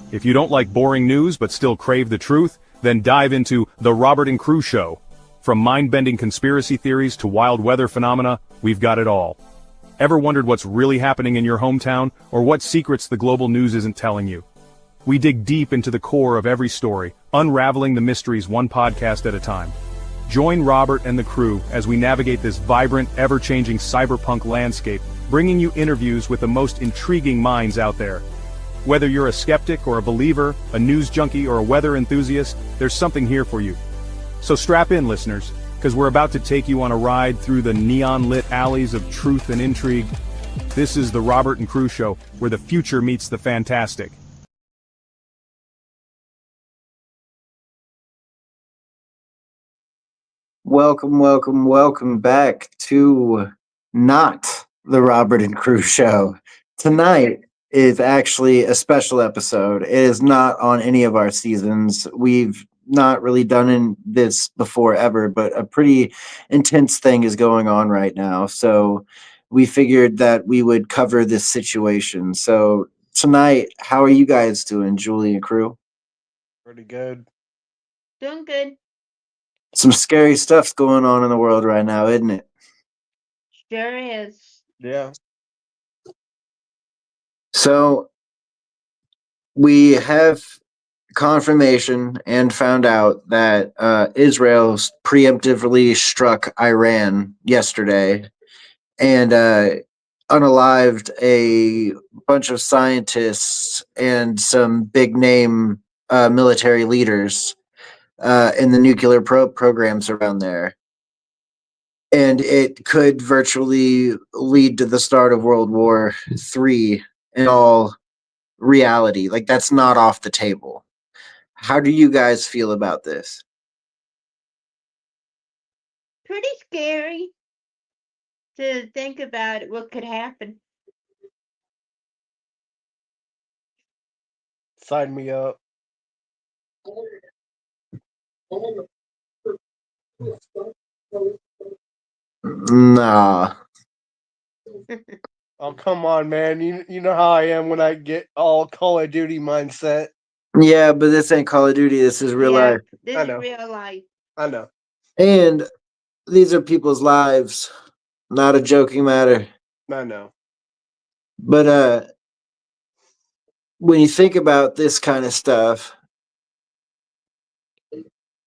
If you don't like boring news but still crave the truth, then dive into The Robert and Crew Show. From mind-bending conspiracy theories to wild weather phenomena, we've got it all. Ever wondered what's really happening in your hometown, or what secrets the global news isn't telling you? We dig deep into the core of every story, unraveling the mysteries one podcast at a time. Join Robert and the crew as we navigate this vibrant, ever-changing cyberpunk landscape, bringing you interviews with the most intriguing minds out there. Whether you're a skeptic or a believer, a news junkie or a weather enthusiast, there's something here for you. So strap in, listeners, because we're about to take you on a ride through the neon-lit alleys of truth and intrigue. This is the Robert and Crew Show, where the future meets the fantastic. Welcome back to not the Robert and Crew Show. Tonight is actually a special episode. It is not on any of our seasons. We've not really done this before ever, but a pretty intense thing is going on right now. So we figured that we would cover this situation. So tonight, how are you guys doing, Julie and crew? Pretty good. Doing good. Some scary stuff's going on in the world right now, isn't it? Sure is. Yeah. So we have confirmation and found out that Israel preemptively struck Iran yesterday and unalived a bunch of scientists and some big name military leaders in the nuclear programs around there. And it could virtually lead to the start of World War III in all reality. Like, that's not off the table. How do you guys feel about this? Pretty scary to think about what could happen. Sign me up. Nah. Oh, come on, man. You know how I am when I get all Call of Duty mindset. Yeah, but this ain't Call of Duty. This is real life. This I is know. real life. I know. And these are people's lives. Not a joking matter. I know. But when you think about this kind of stuff,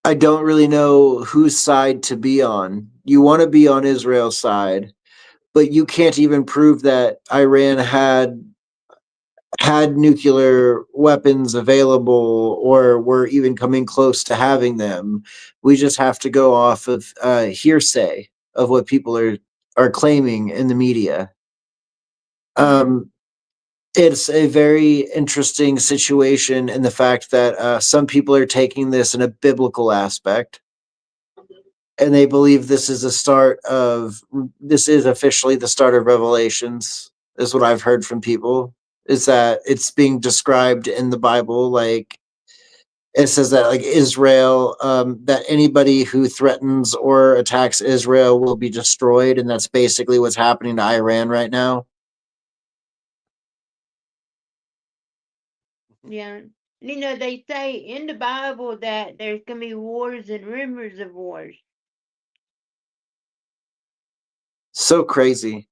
I don't really know whose side to be on. You want to be on Israel's side, but you can't even prove that Iran had nuclear weapons available or were even coming close to having them. We just have to go off of hearsay of what people are claiming in the media. It's a very interesting situation in the fact that some people are taking this in a biblical aspect, and they believe this is officially the start of Revelations, is what I've heard from people, is that it's being described in the Bible. Like, it says that, like, Israel, that anybody who threatens or attacks Israel will be destroyed, and that's basically what's happening to Iran right now. Yeah. They say in the Bible that there's going to be wars and rumors of wars. So crazy.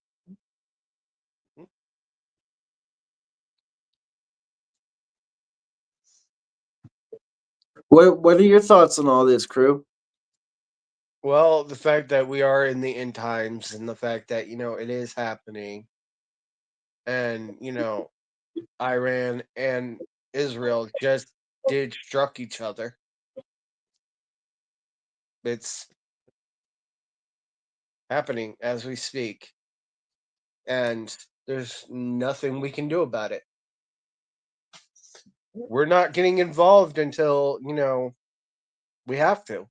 What are your thoughts on all this, crew? Well, the fact that we are in the end times and the fact that, it is happening. And, Iran and Israel just did struck each other. It's happening as we speak. And there's nothing we can do about it. We're not getting involved until, we have to.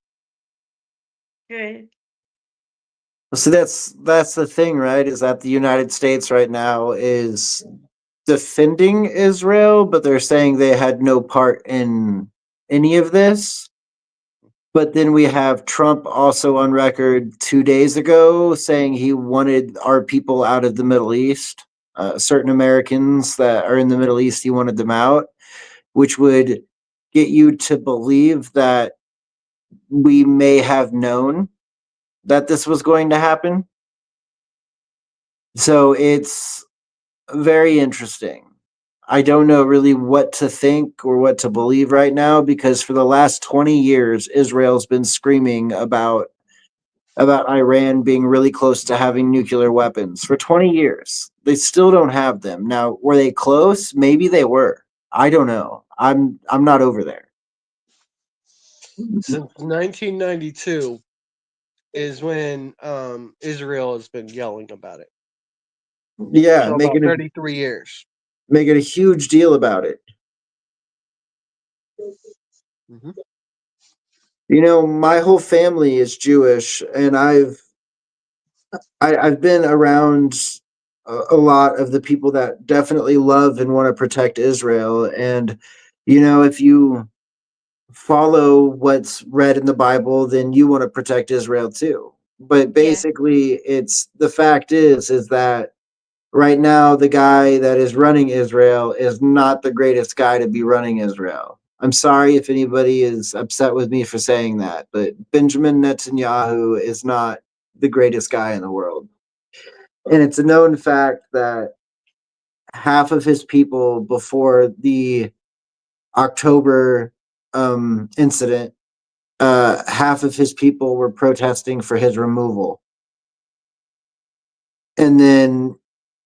Good. So that's the thing, right? Is that the United States right now is defending Israel, but they're saying they had no part in any of this. But then we have Trump also on record 2 days ago saying he wanted our people out of the Middle East. Certain Americans that are in the Middle East, he wanted them out, which would get you to believe that we may have known that this was going to happen. So it's very interesting. I don't know really what to think or what to believe right now, because for the last 20 years Israel's been screaming about Iran being really close to having nuclear weapons for 20 years. They still don't have them. Now, were they close? Maybe they were. I don't know. I'm not over there. Since 1992 is when Israel has been yelling about it. Yeah, So about 33 years. making a huge deal about it. Hmm. You know, my whole family is Jewish, and I've been around a lot of the people that definitely love and want to protect Israel. And you know, if you follow what's read in the Bible, then you want to protect Israel too. But Yeah. basically, it's the fact is that right now the guy that is running Israel is not the greatest guy to be running Israel. I'm sorry if anybody is upset with me for saying that, but Benjamin Netanyahu is not the greatest guy in the world. And it's a known fact that half of his people before the October incident, half of his people were protesting for his removal. And then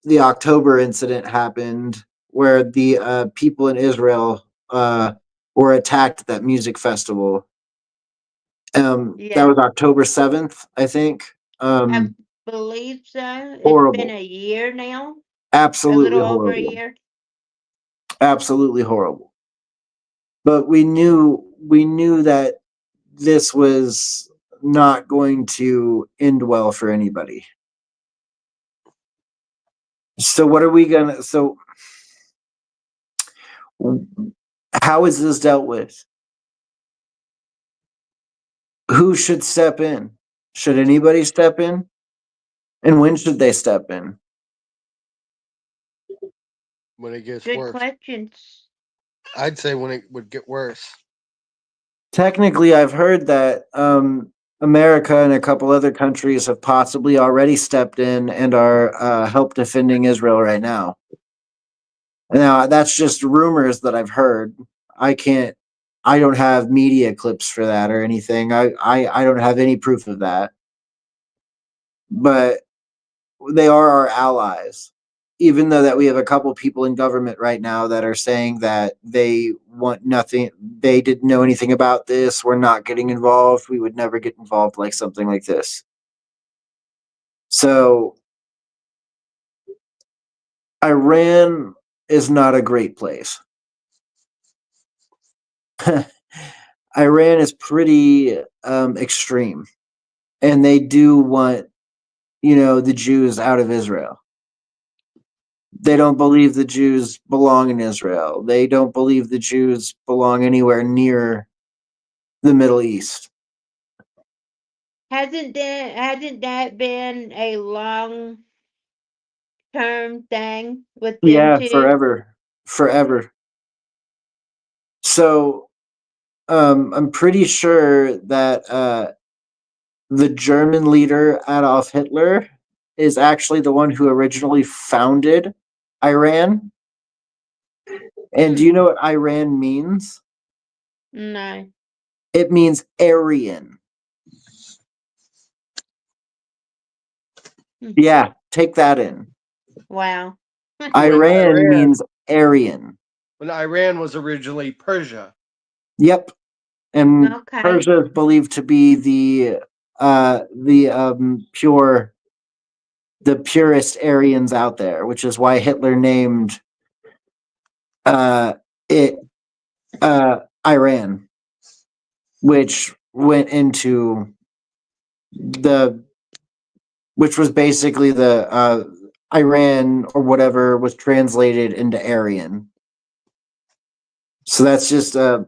the October incident happened where the people in Israel were attacked at that music festival. That Yeah. was October 7th, I think. I believe so. It's been Horrible. a year now, a Absolutely little over a horrible. year. Absolutely horrible. But we knew that this was not going to end well for anybody. So what are we gonna so how is this dealt with? Who should step in? Should anybody step in? And when should they step in? When it gets Good worse. questions. I'd say when it would get worse. Technically, I've heard that America and a couple other countries have possibly already stepped in and are help defending Israel right now. Now, that's just rumors that I've heard. I can't, I don't have media clips for that or anything. I don't have any proof of that. But they are our allies. Even though that we have a couple people in government right now that are saying that they want nothing, they didn't know anything about this, we're not getting involved, we would never get involved like something like this. So Iran is not a great place. Iran is pretty extreme, and they do want, you know, the Jews out of Israel. They don't believe the Jews belong in Israel. They don't believe the Jews belong anywhere near the Middle East. Hasn't that been a long term thing with them Yeah, too? forever. So I'm pretty sure that the German leader Adolf Hitler is actually the one who originally founded Iran. And do Hmm. you know what Iran means? No. It means Aryan. Hmm. Yeah, take that in. Wow. When Iran Iran means Aryan. when Iran was originally Persia. Yep. And Okay. Persia is believed to be the the purest Aryans out there, which is why Hitler named uh, it Iran, which went into the which was basically the Iran or whatever was translated into Aryan. So that's just a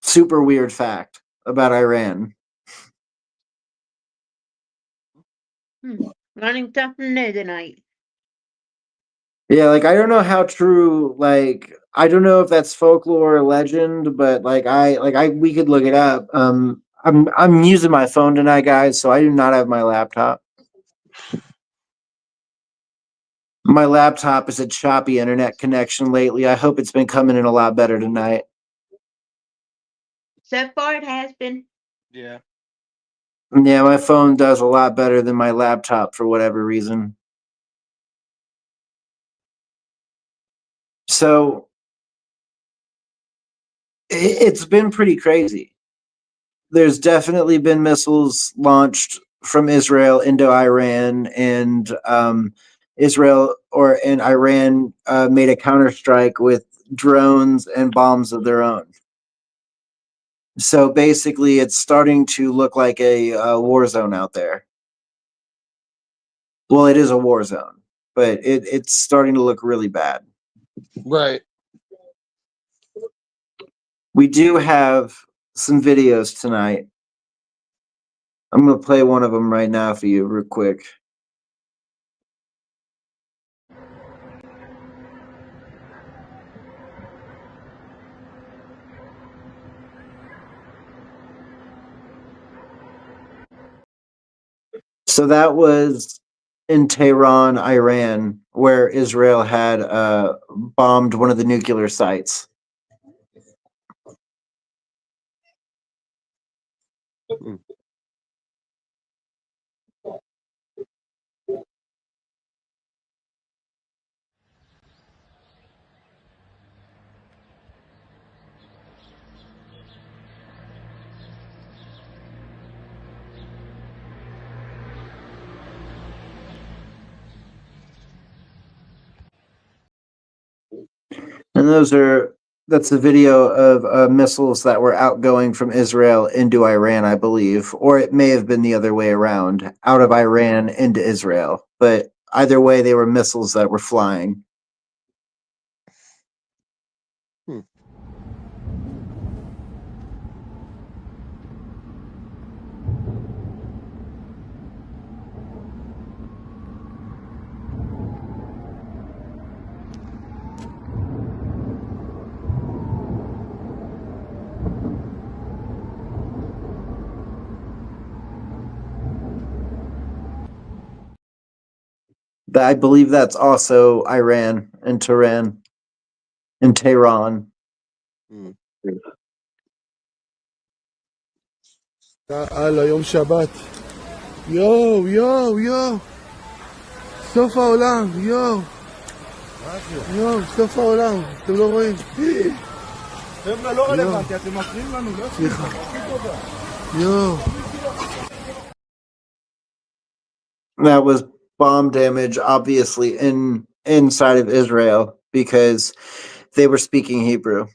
super weird fact about Iran. Hmm. Learning something new tonight. Yeah, like I don't know how true like I don't know if that's folklore or legend, but we could look it up. I'm using my phone tonight, guys, so I do not have my laptop. My laptop has a choppy internet connection lately. I hope it's been coming in a lot better tonight. So far, it has been. Yeah. Yeah, my phone does a lot better than my laptop for whatever reason. So it's been pretty crazy. There's definitely been missiles launched from Israel into Iran, and Israel and Iran made a counterstrike with drones and bombs of their own. So basically, it's starting to look like a war zone out there. Well, it is a war zone, but it's starting to look really bad. Right. We do have some videos tonight. I'm going to play one of them right now for you, real quick. So that was in Tehran, Iran, where Israel had bombed one of the nuclear sites. And that's a video of missiles that were outgoing from Israel into Iran, I believe, or it may have been the other way around, out of Iran into Israel. But either way, they were missiles that were flying. I believe that's also Iran and Tehran. In Tehran. הלאה, יום שבת. יואו, יואו, יואו. סוף העולם, יואו. יואו, סוף העולם. אתם לא רואים? חבר'ה, לא רלוונטי, אתם מפריעים לנו, לא? סליחה. יואו. That was bomb damage, obviously, inside of Israel because they were speaking Hebrew.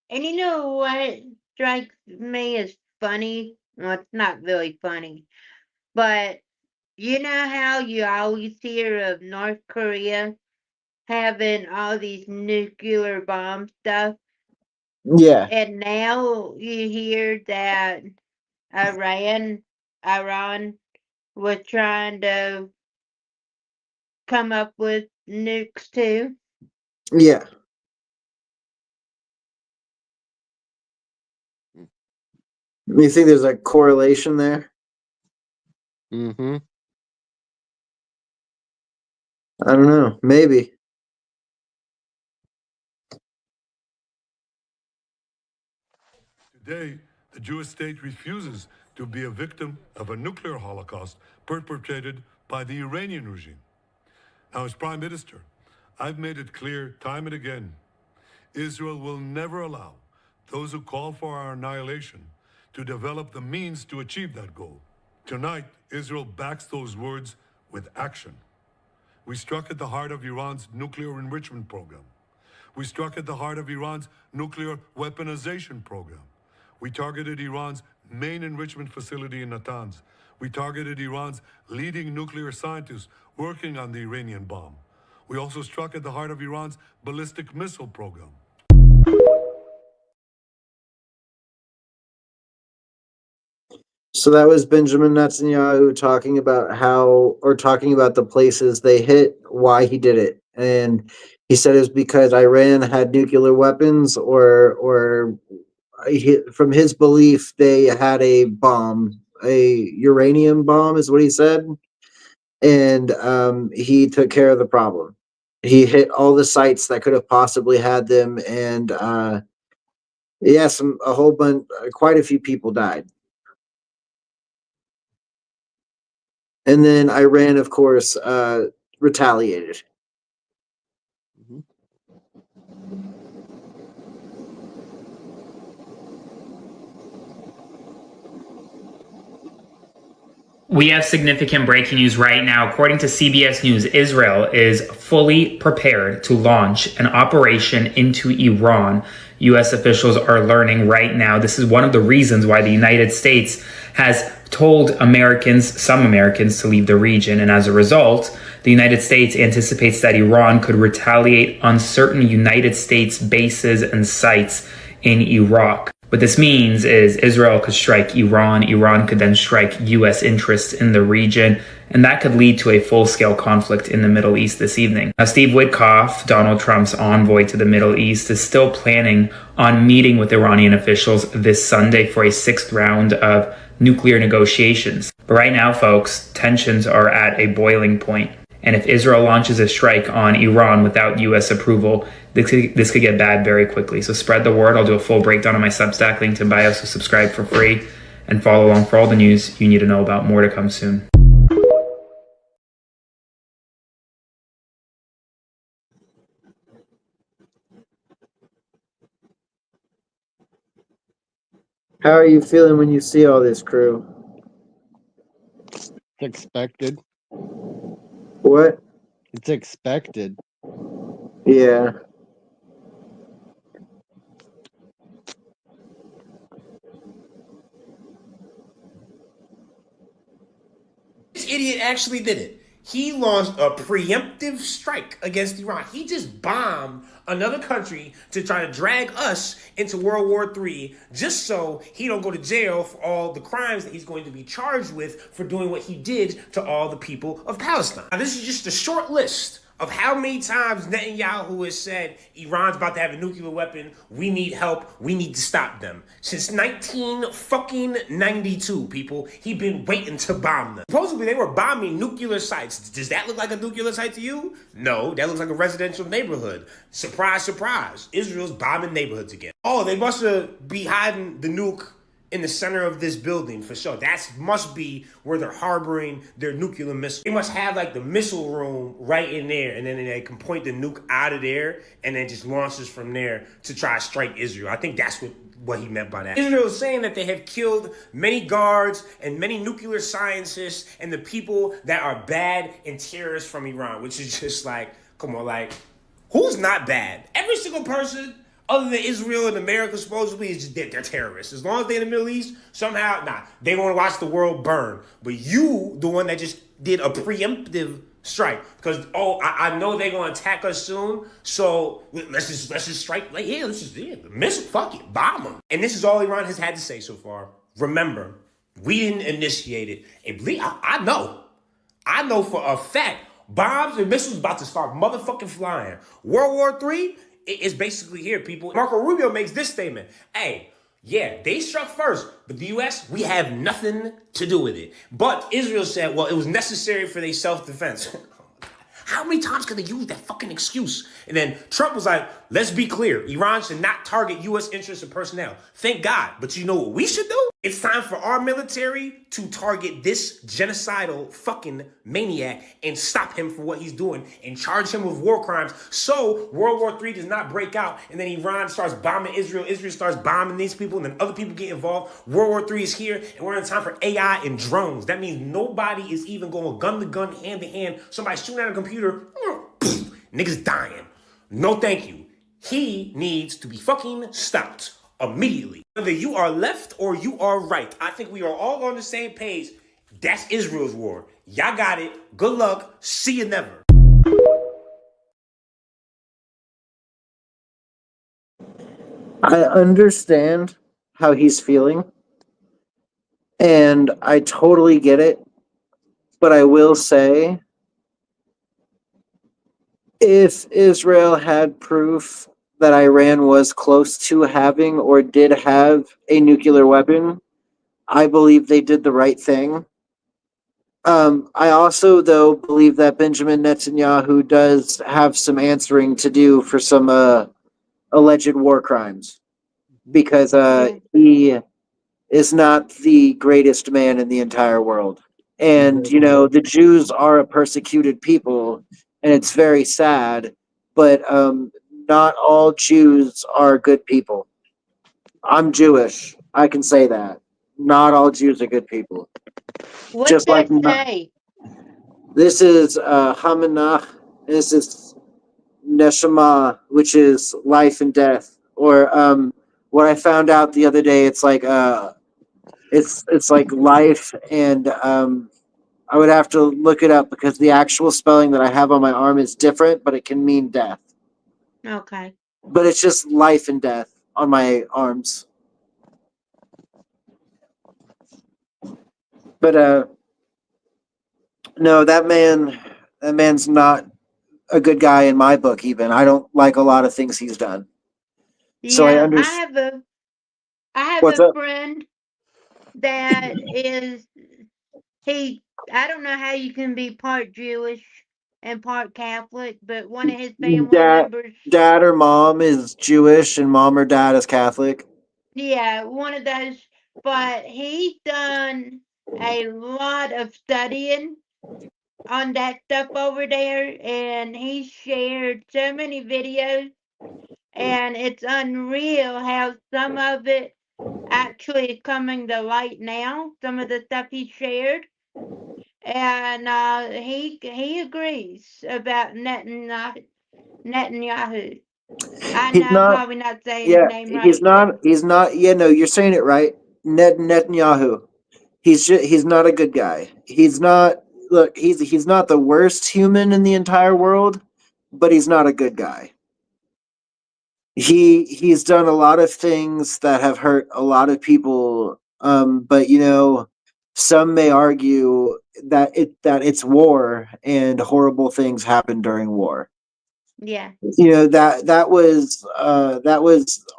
And you know what strikes me as funny? Well, it's not really funny, but you know how you always hear of North Korea having all these nuclear bomb stuff? Yeah. And now you hear that Iran was trying to come up with nukes too. Yeah. You think there's a correlation there? Mm-hmm. I don't know. Maybe. Today, the Jewish state refuses to be a victim of a nuclear holocaust perpetrated by the Iranian regime. Now, as Prime Minister, I've made it clear time and again, Israel will never allow those who call for our annihilation to develop the means to achieve that goal. Tonight, Israel backs those words with action. We struck at the heart of Iran's nuclear enrichment program. We struck at the heart of Iran's nuclear weaponization program. We targeted Iran's main enrichment facility in Natanz. We targeted Iran's leading nuclear scientists working on the Iranian bomb. We also struck at the heart of Iran's ballistic missile program. So that was Benjamin Netanyahu talking about the places they hit, why he did it, and he said it was because Iran had nuclear weapons, or from his belief they had a bomb, a uranium bomb, is what he said, and he took care of the problem. He hit all the sites that could have possibly had them, and a whole bunch, quite a few people died. And then Iran, of course, retaliated. Mhm. We have significant breaking news right now. According to CBS News, Israel is fully prepared to launch an operation into Iran. U.S. officials are learning right now. This is one of the reasons why the United States has told some Americans, to leave the region. And as a result, the United States anticipates that Iran could retaliate on certain United States bases and sites in Iraq. What this means is Israel could strike Iran. Iran could then strike U.S. interests in the region, and that could lead to a full-scale conflict in the Middle East this evening. Now, Steve Witkoff, Donald Trump's envoy to the Middle East, is still planning on meeting with Iranian officials this Sunday for a sixth round of nuclear negotiations. But right now, folks, tensions are at a boiling point. And if Israel launches a strike on Iran without U.S. approval, this could get bad very quickly. So spread the word. I'll do a full breakdown on my Substack, linked in bio, so subscribe for free and follow along for all the news you need to know about. More to come soon. How are you feeling when you see all this, crew? It's expected. What? It's expected. Yeah. This idiot actually did it. He launched a preemptive strike against Iran. He just bombed another country to try to drag us into World War III just so he don't go to jail for all the crimes that he's going to be charged with for doing what he did to all the people of Palestine. Now, this is just a short list of how many times Netanyahu has said Iran's about to have a nuclear weapon, we need help, we need to stop them. Since 1992, people, he's been waiting to bomb them. Supposedly they were bombing nuclear sites. Does that look like a nuclear site to you? No, that looks like a residential neighborhood. Surprise, surprise, Israel's bombing neighborhoods again. Oh, they must be hiding the nuke in the center of this building for sure. That must be where they're harboring their nuclear missiles. They must have like the missile room right in there, and then they can point the nuke out of there and then just launches from there to try to strike Israel. I think that's what he meant by that. Israel is saying that they have killed many guards and many nuclear scientists and the people that are bad and terrorists from Iran, which is just like, come on, like, who's not bad? Every single person other than Israel and America supposedly is just they're terrorists. As long as they're in the Middle East, somehow, they want to watch the world burn. But you, the one that just did a preemptive strike, because I know they're gonna attack us soon, so let's just strike. Like, yeah, miss it, fuck it, bomb them. And this is all Iran has had to say so far. Remember, we didn't initiate it. And I know for a fact, bombs and missiles about to start motherfucking flying. World War III is basically here, people. Marco Rubio makes this statement. Hey, yeah, they struck first, but the U.S., we have nothing to do with it. But Israel said, well, it was necessary for their self-defense. How many times can they use that fucking excuse? And then Trump was like, let's be clear. Iran should not target U.S. interests and personnel. Thank God. But you know what we should do? It's time for our military to target this genocidal fucking maniac and stop him for what he's doing and charge him with war crimes so World War III does not break out and then Iran starts bombing Israel. Israel starts bombing these people and then other people get involved. World War III is here and we're in time for AI and drones. That means nobody is even going gun to gun, hand to hand. Somebody shooting at a computer, niggas dying. No thank you. He needs to be fucking stopped immediately. Whether you are left or you are right, I think we are all on the same page. That's Israel's war. Y'all got it. Good luck. See you never. I understand how he's feeling. And I totally get it. But I will say, if Israel had proof that Iran was close to having or did have a nuclear weapon, I believe they did the right thing. I also, though, believe that Benjamin Netanyahu does have some answering to do for some alleged war crimes because Yeah. he is not the greatest man in the entire world. And, you know, the Jews are a persecuted people, and it's very sad, but not all Jews are good people. I'm Jewish. I can say that. Not all Jews are good people. What's Just like that say? this is Hamanach, this is Neshama, which is life and death. Or what I found out the other day, it's like life and I would have to look it up because the actual spelling that I have on my arm is different, but it can mean death. Okay. But it's just life and death on my arms. But no, that man's not a good guy in my book. Even I don't like a lot of things he's done. So I Yeah, understand. I have What's a up? friend that is he I don't know how you can be part Jewish and part Catholic, but one of his family Dad, members, dad or mom is Jewish, and mom or dad is Catholic. yeah, one of those, but he's done a lot of studying on that stuff over there, and he shared so many videos, and it's unreal how some of it actually is coming to light now, some of the stuff he shared. And he agrees about Netanyahu. I know He's I'm not. probably not saying his Yeah, name he's right, but not. He's not. Yeah, no, you're saying it right. Netanyahu. He's not a good guy. He's not. Look, he's not the worst human in the entire world, but he's not a good guy. He's done a lot of things that have hurt a lot of people. But you know, some may argue that it's war and horrible things happen during war. yeah, You know that was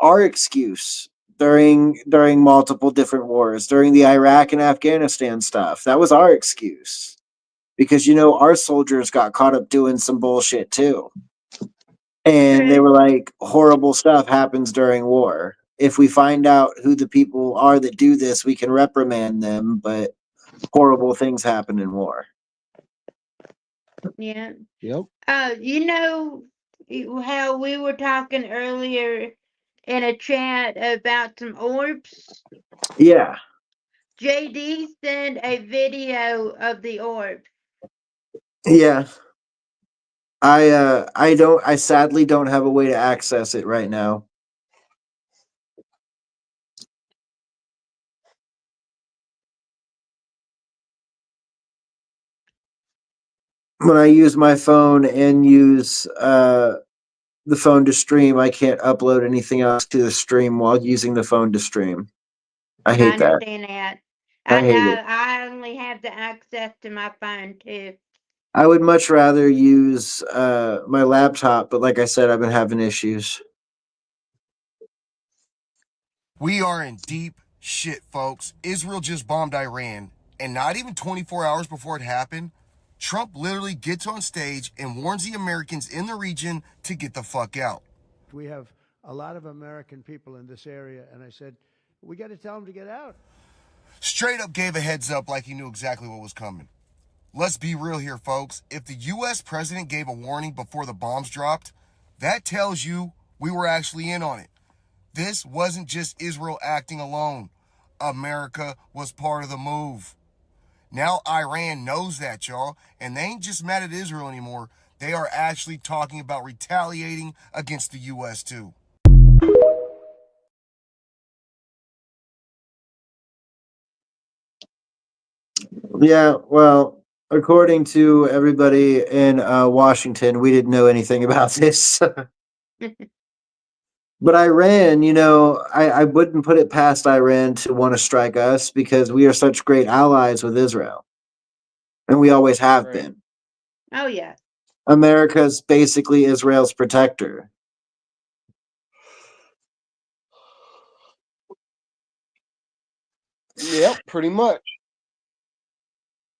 our excuse during multiple different wars, during the Iraq and Afghanistan stuff. That was our excuse because you know our soldiers got caught up doing some bullshit too, and they true, were like, horrible stuff happens during war. If we find out who the people are that do this, we can reprimand them, but horrible things happen in war. yeah. Yep. How we were talking earlier in a chat about some orbs? Yeah, JD sent a video of the orb. yeah. I sadly don't have a way to access it right now. When I use my phone and use the phone to stream, I can't upload anything else to the stream while using the phone to stream. I I hate that. understand that. I I know hate it. I only have the access to my phone too. I would much rather use my laptop, but like I said, I've been having issues. We are in deep shit, folks. Israel just bombed Iran, and not even 24 hours before it happened, Trump literally gets on stage and warns the Americans in the region to get the fuck out. We have a lot of American people in this area, and I said, we got to tell them to get out. Straight up gave a heads up like he knew exactly what was coming. Let's be real here, folks. If the US president gave a warning before the bombs dropped, that tells you we were actually in on it. This wasn't just Israel acting alone. America was part of the move. Now Iran knows that, y'all, and they ain't just mad at Israel anymore. They are actually talking about retaliating against the US too. Yeah, well, according to everybody in Washington, we didn't know anything about this. But Iran, I wouldn't put it past Iran to want to strike us because we are such great allies with Israel. And we always have Right. been. Oh yeah. America's basically Israel's protector. Yep, pretty much.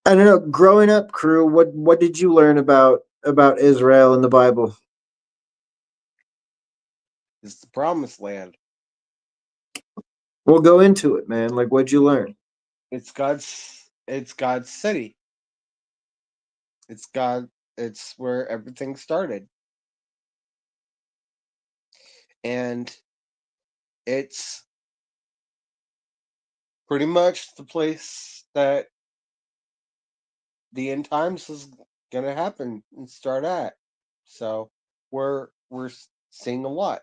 I don't know. Growing up, crew, what did you learn about Israel in the Bible? It's the promised land. We'll go into it, man. Like, what'd you learn? It's God's city. It's where everything started. And it's pretty much the place that the end times is gonna happen and start at. So we're seeing a lot.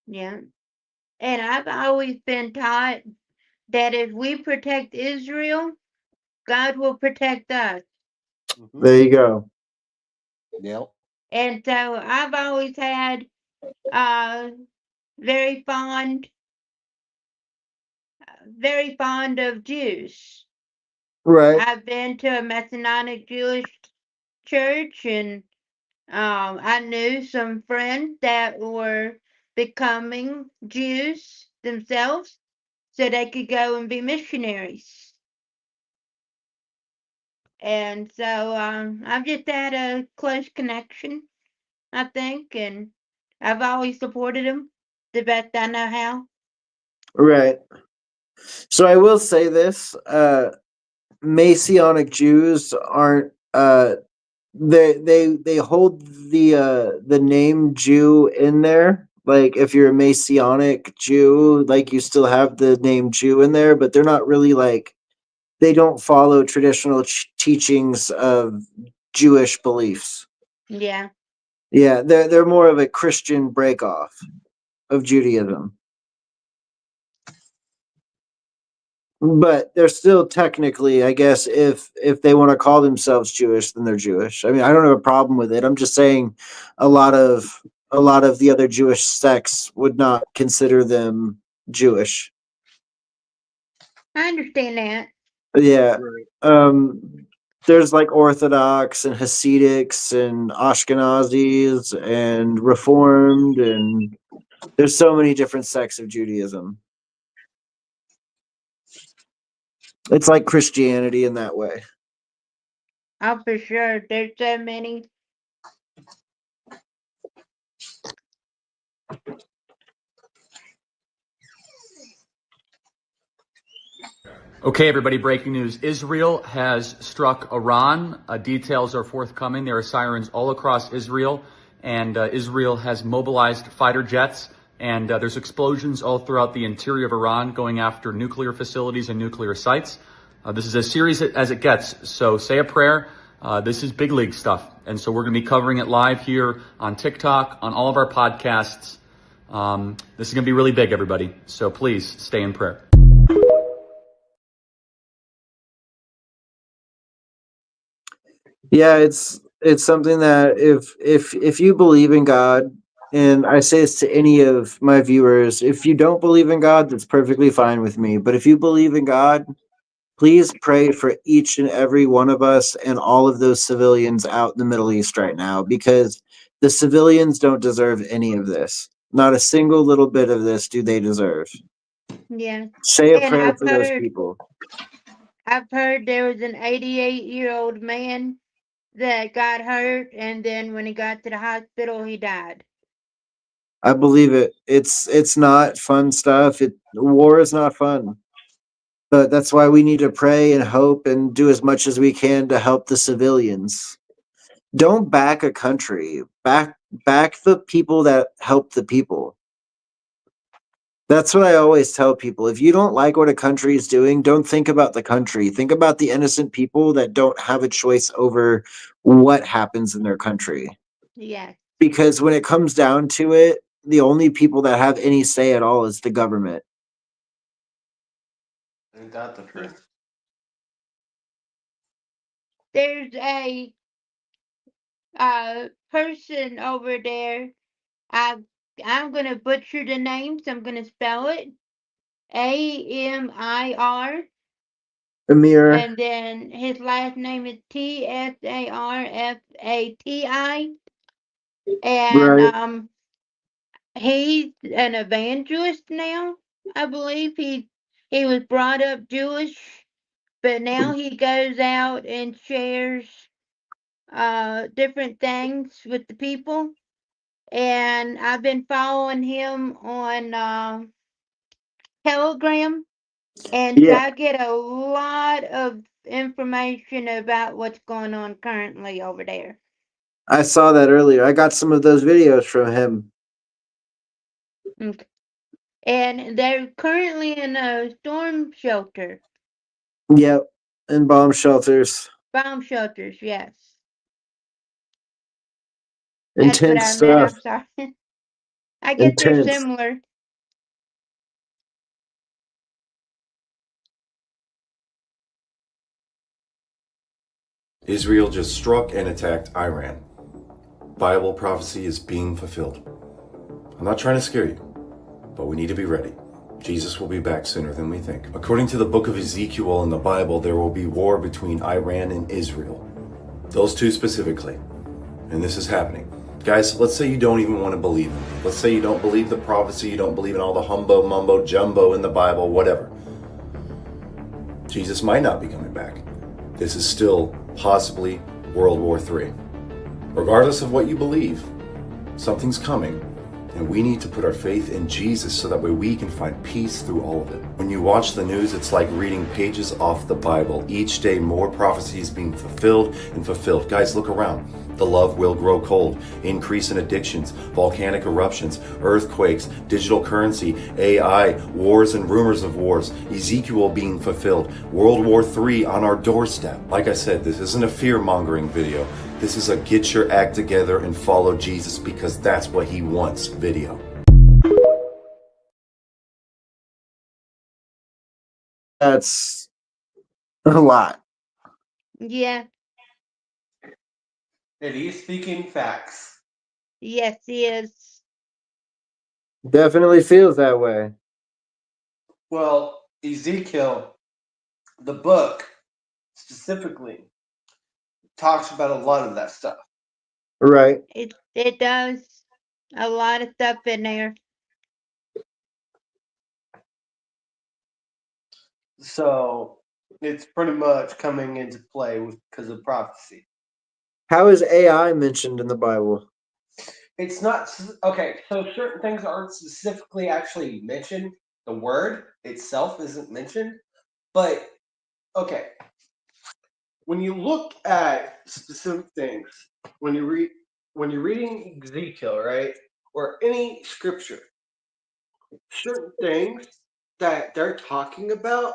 Yeah. And I've always been taught that if we protect Israel, God will protect us. Mm-hmm. There you go. Yep. And so I've always had uh very fond very fond of Jews. Right. I've been to a Messianic Jewish church, and I knew some friends that were becoming Jews themselves so they could go and be missionaries. And so I've just had a close connection, I think, and I've always supported them the best I know how. Right. So I will say this: Messianic Jews aren't. They hold the name Jew in there. Like if you're a Messianic Jew, like you still have the name Jew in there, but they're not really like they don't follow traditional teachings of Jewish beliefs. Yeah, Yeah, they're more of a Christian breakoff of Judaism. But they're still technically, I guess, if they want to call themselves Jewish, then they're Jewish. I mean, I don't have a problem with it. I'm just saying a lot of a lot of the other Jewish sects would not consider them Jewish. I understand that. Yeah. Right. Um there's like Orthodox and Hasidics and Ashkenazis and Reformed, and there's so many different sects of Judaism. It's like Christianity in that way. Oh, for sure. There's so many. Okay, everybody, breaking news. Israel has struck Iran. Details are forthcoming. There are sirens all across Israel, and Israel has mobilized fighter jets, and there's explosions all throughout the interior of Iran going after nuclear facilities and nuclear sites. This is as serious as it gets, so say a prayer. This is big league stuff, and so we're going to be covering it live here on TikTok, on all of our podcasts. This is going to be really big, everybody, so please stay in prayer. Yeah, it's something that if you believe in God, and I say this to any of my viewers, if you don't believe in God, that's perfectly fine with me. But if you believe in God, please pray for each and every one of us and all of those civilians out in the Middle East right now, because the civilians don't deserve any of this. Not a single little bit of this do they deserve. Yeah. Say a And prayer for those people. I've heard there was an 88-year-old man that got hurt, and then when he got to the hospital, he died. I believe it. It's not fun stuff. War is not fun. But that's why we need to pray and hope and do as much as we can to help the civilians. Don't back a country. Back the people that help the people. That's what I always tell people. If you don't like what a country is doing, don't think about the country. Think about the innocent people that don't have a choice over what happens in their country. Yes. Because when it comes down to it, the only people that have any say at all is the government. Ain't that the truth? There's a person over there. I I'm gonna butcher the name, so I'm gonna spell it Amir, Amir. and then his last name is Tsarfati, and Right. he's an evangelist now. I believe he was brought up Jewish, but now he goes out and shares different things with the people. And I've been following him on Telegram, and so Yeah, I get a lot of information about what's going on currently over there. I saw that earlier. I got some of those videos from him. Okay. And they're currently in a storm shelter, Yep, in bomb shelters. bomb shelters, yes. That's what Intense I meant. stuff. I'm sorry. I guess they're Intense. similar. Israel just struck and attacked Iran. Bible prophecy is being fulfilled. I'm not trying to scare you, but we need to be ready. Jesus will be back sooner than we think. According to the book of Ezekiel in the Bible, there will be war between Iran and Israel. Those two specifically. And this is happening. Guys, let's say you don't even want to believe in it. Let's say you don't believe the prophecy, you don't believe in all the humbo, mumbo, jumbo in the Bible, whatever. Jesus might not be coming back. This is still possibly World War III. Regardless of what you believe, something's coming, and we need to put our faith in Jesus so that way we can find peace through all of it. When you watch the news, it's like reading pages off the Bible. Each day, more prophecies being fulfilled and fulfilled. Guys, look around. The love will grow cold, increase in addictions, volcanic eruptions, earthquakes, digital currency, AI, wars and rumors of wars, Ezekiel being fulfilled, World War III on our doorstep. Like I said, this isn't a fear-mongering video. This is a get your act together and follow Jesus because that's what he wants video. That's a lot. Yeah, And he's speaking facts. yes, he is. Definitely feels that way. Well, Ezekiel, the book specifically, talks about a lot of that stuff. Right. It does a lot of stuff in there. So it's pretty much coming into play because of prophecy. How is AI mentioned in the Bible? It's not okay. So certain things aren't specifically actually mentioned. The word itself isn't mentioned, but okay. When you look at specific things, when you're reading Ezekiel, right, or any scripture, certain things that they're talking about,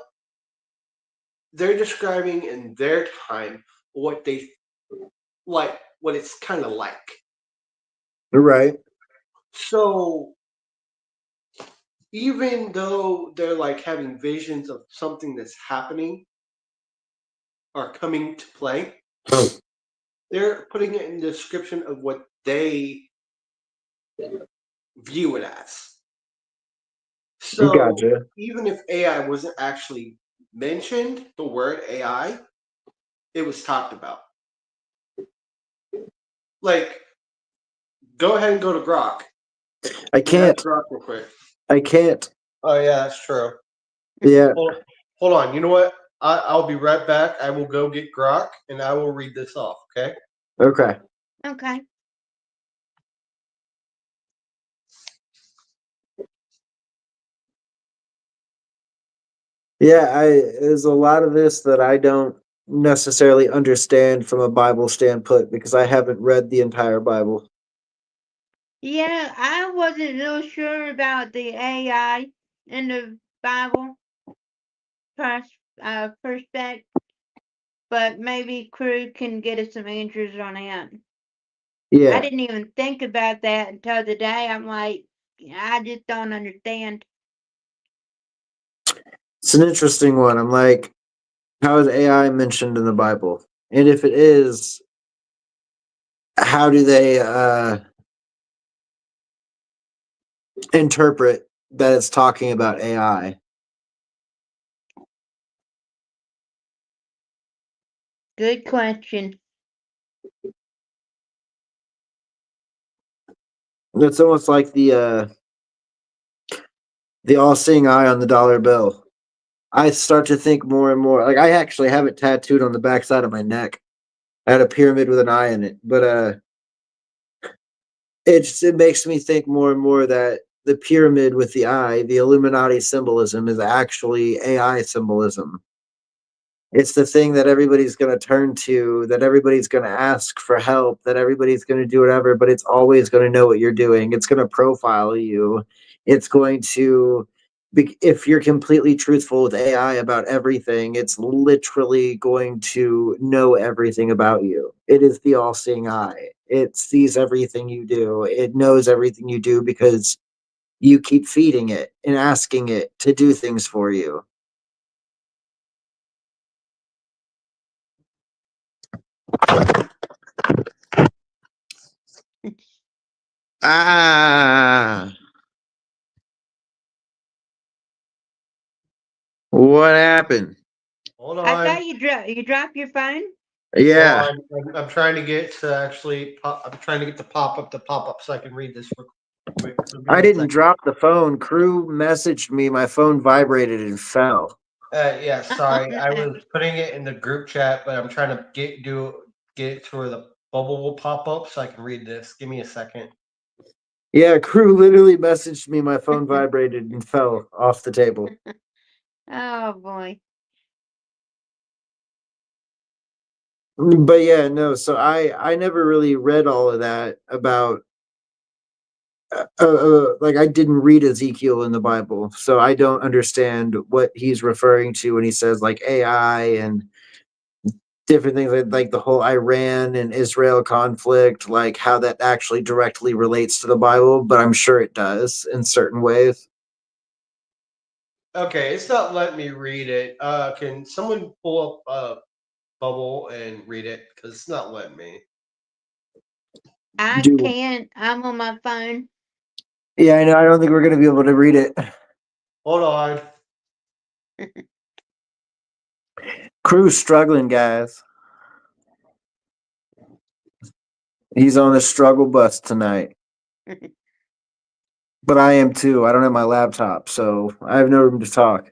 they're describing in their time what they like, what it's kind of like. Right. So even though they're like having visions of something that's happening or coming to play, they're putting it in the description of what they view it as. So Gotcha. even if AI wasn't actually mentioned, the word AI, it was talked about. Like, go ahead and go to Grok. I can't. Ask Grok real quick. I can't. Oh yeah, that's true. Yeah. Hold on. You know what? I'll be right back. I will go get Grok and I will read this off. Okay. Okay. Okay. Yeah, there's a lot of this that I don't necessarily understand from a Bible standpoint because I haven't read the entire Bible. Yeah, I wasn't real sure about the AI in the Bible perspective, but maybe Crew can get us some answers on that. I Yeah. didn't even think about that until today. I'm like, I just don't understand. It's an interesting one. I'm like, how is AI mentioned in the Bible? And if it is, how do they interpret that it's talking about AI? Good question. It's almost like the all-seeing eye on the dollar bill. I start to think more and more. Like I actually have it tattooed on the backside of my neck. I had a pyramid with an eye in it, but it makes me think more and more that the pyramid with the eye, the Illuminati symbolism, is actually AI symbolism. It's the thing that everybody's going to turn to, that everybody's going to ask for help, that everybody's going to do whatever, but it's always going to know what you're doing. It's going to profile you. It's going to, if you're completely truthful with AI about everything, it's literally going to know everything about you. It is the all seeing eye. It sees everything you do, it knows everything you do because you keep feeding it and asking it to do things for you. Ah, what happened? Hold I on. thought you dropped your phone. Yeah, I'm trying to get to actually. I'm trying to get the pop up to pop up so I can read this real quick. So give I me a didn't second. drop the phone. Crew messaged me. My phone vibrated and fell. Yeah, Oh sorry. I no. was putting it in the group chat, but I'm trying to get it to where the bubble will pop up so I can read this. Give me a second. Yeah, crew literally messaged me. My phone vibrated and fell off the table. Oh boy. But yeah, no. So I never really read all of that about. Like I didn't read Ezekiel in the Bible, so I don't understand what he's referring to when he says like AI and different things like the whole Iran and Israel conflict, like how that actually directly relates to the Bible, but I'm sure it does in certain ways. Okay, it's not letting me read it. Can someone pull up bubble and read it? Because it's not letting me. I Do can't. I'm on my phone. Yeah, I know. I don't think we're gonna be able to read it. Hold on. Crew's struggling, guys. He's on the struggle bus tonight, but I am too. I don't have my laptop, so I have no room to talk.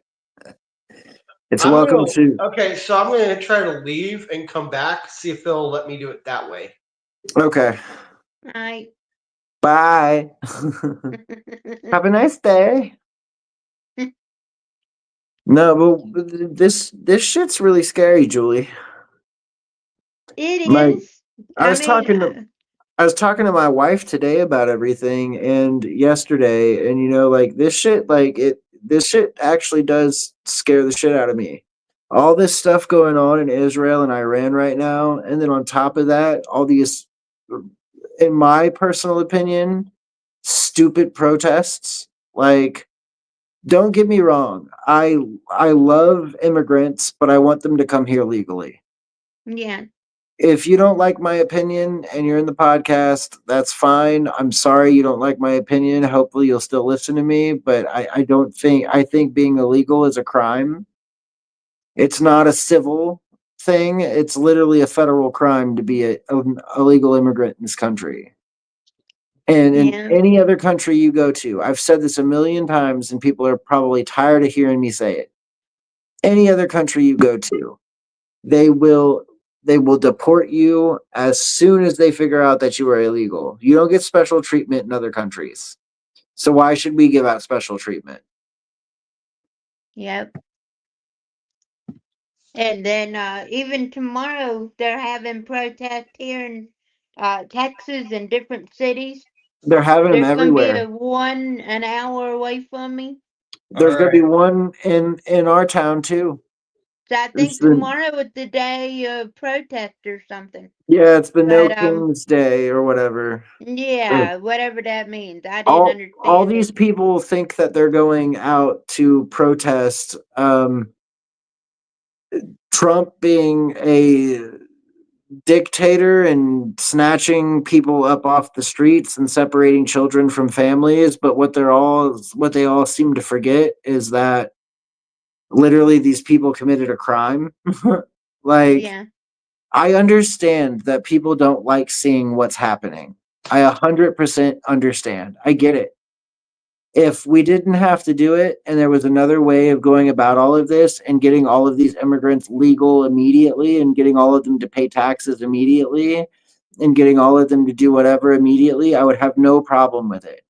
It's I'm welcome gonna. to. Okay, so I'm gonna try to leave and come back. See if it'll let me do it that way. Okay. I Bye. Have a nice day. No, but this shit's really scary, Julie. It Like is. I I was mean, talking to I was talking to my wife today about everything and yesterday, and like this shit actually does scare the shit out of me. All this stuff going on in Israel and Iran right now, and then on top of that, all these, in my personal opinion, stupid protests. Like, don't get me wrong, I love immigrants, but I want them to come here legally. yeah, If you don't like my opinion and you're in the podcast, that's fine. I'm sorry you don't like my opinion. Hopefully you'll still listen to me, but I don't think I think being illegal is a crime. It's not a civil thing. It's literally a federal crime to be an illegal immigrant in this country. And in yeah, any other country you go to, I've said this a million times and people are probably tired of hearing me say it. Any other country you go to, they will they will deport you as soon as they figure out that you are illegal. You don't get special treatment in other countries. So why should we give out special treatment? yep. And then even tomorrow they're having protests here in Texas and different cities. They're having them There's gonna be everywhere. a one an hour away from me. All There's going to right. be one in our town too. So I It's think the tomorrow is the day of protest or something. Yeah, it's the No But Kings Day or whatever. yeah, whatever that means. I didn't All understand these it. people think that they're going out to protest Trump being a dictator and snatching people up off the streets and separating children from families, but what they all seem to forget is that literally these people committed a crime. Like, Yeah. I understand that people don't like seeing what's happening. I 100% understand. I get it. If we didn't have to do it and there was another way of going about all of this and getting all of these immigrants legal immediately and getting all of them to pay taxes immediately and getting all of them to do whatever immediately, I would have no problem with it.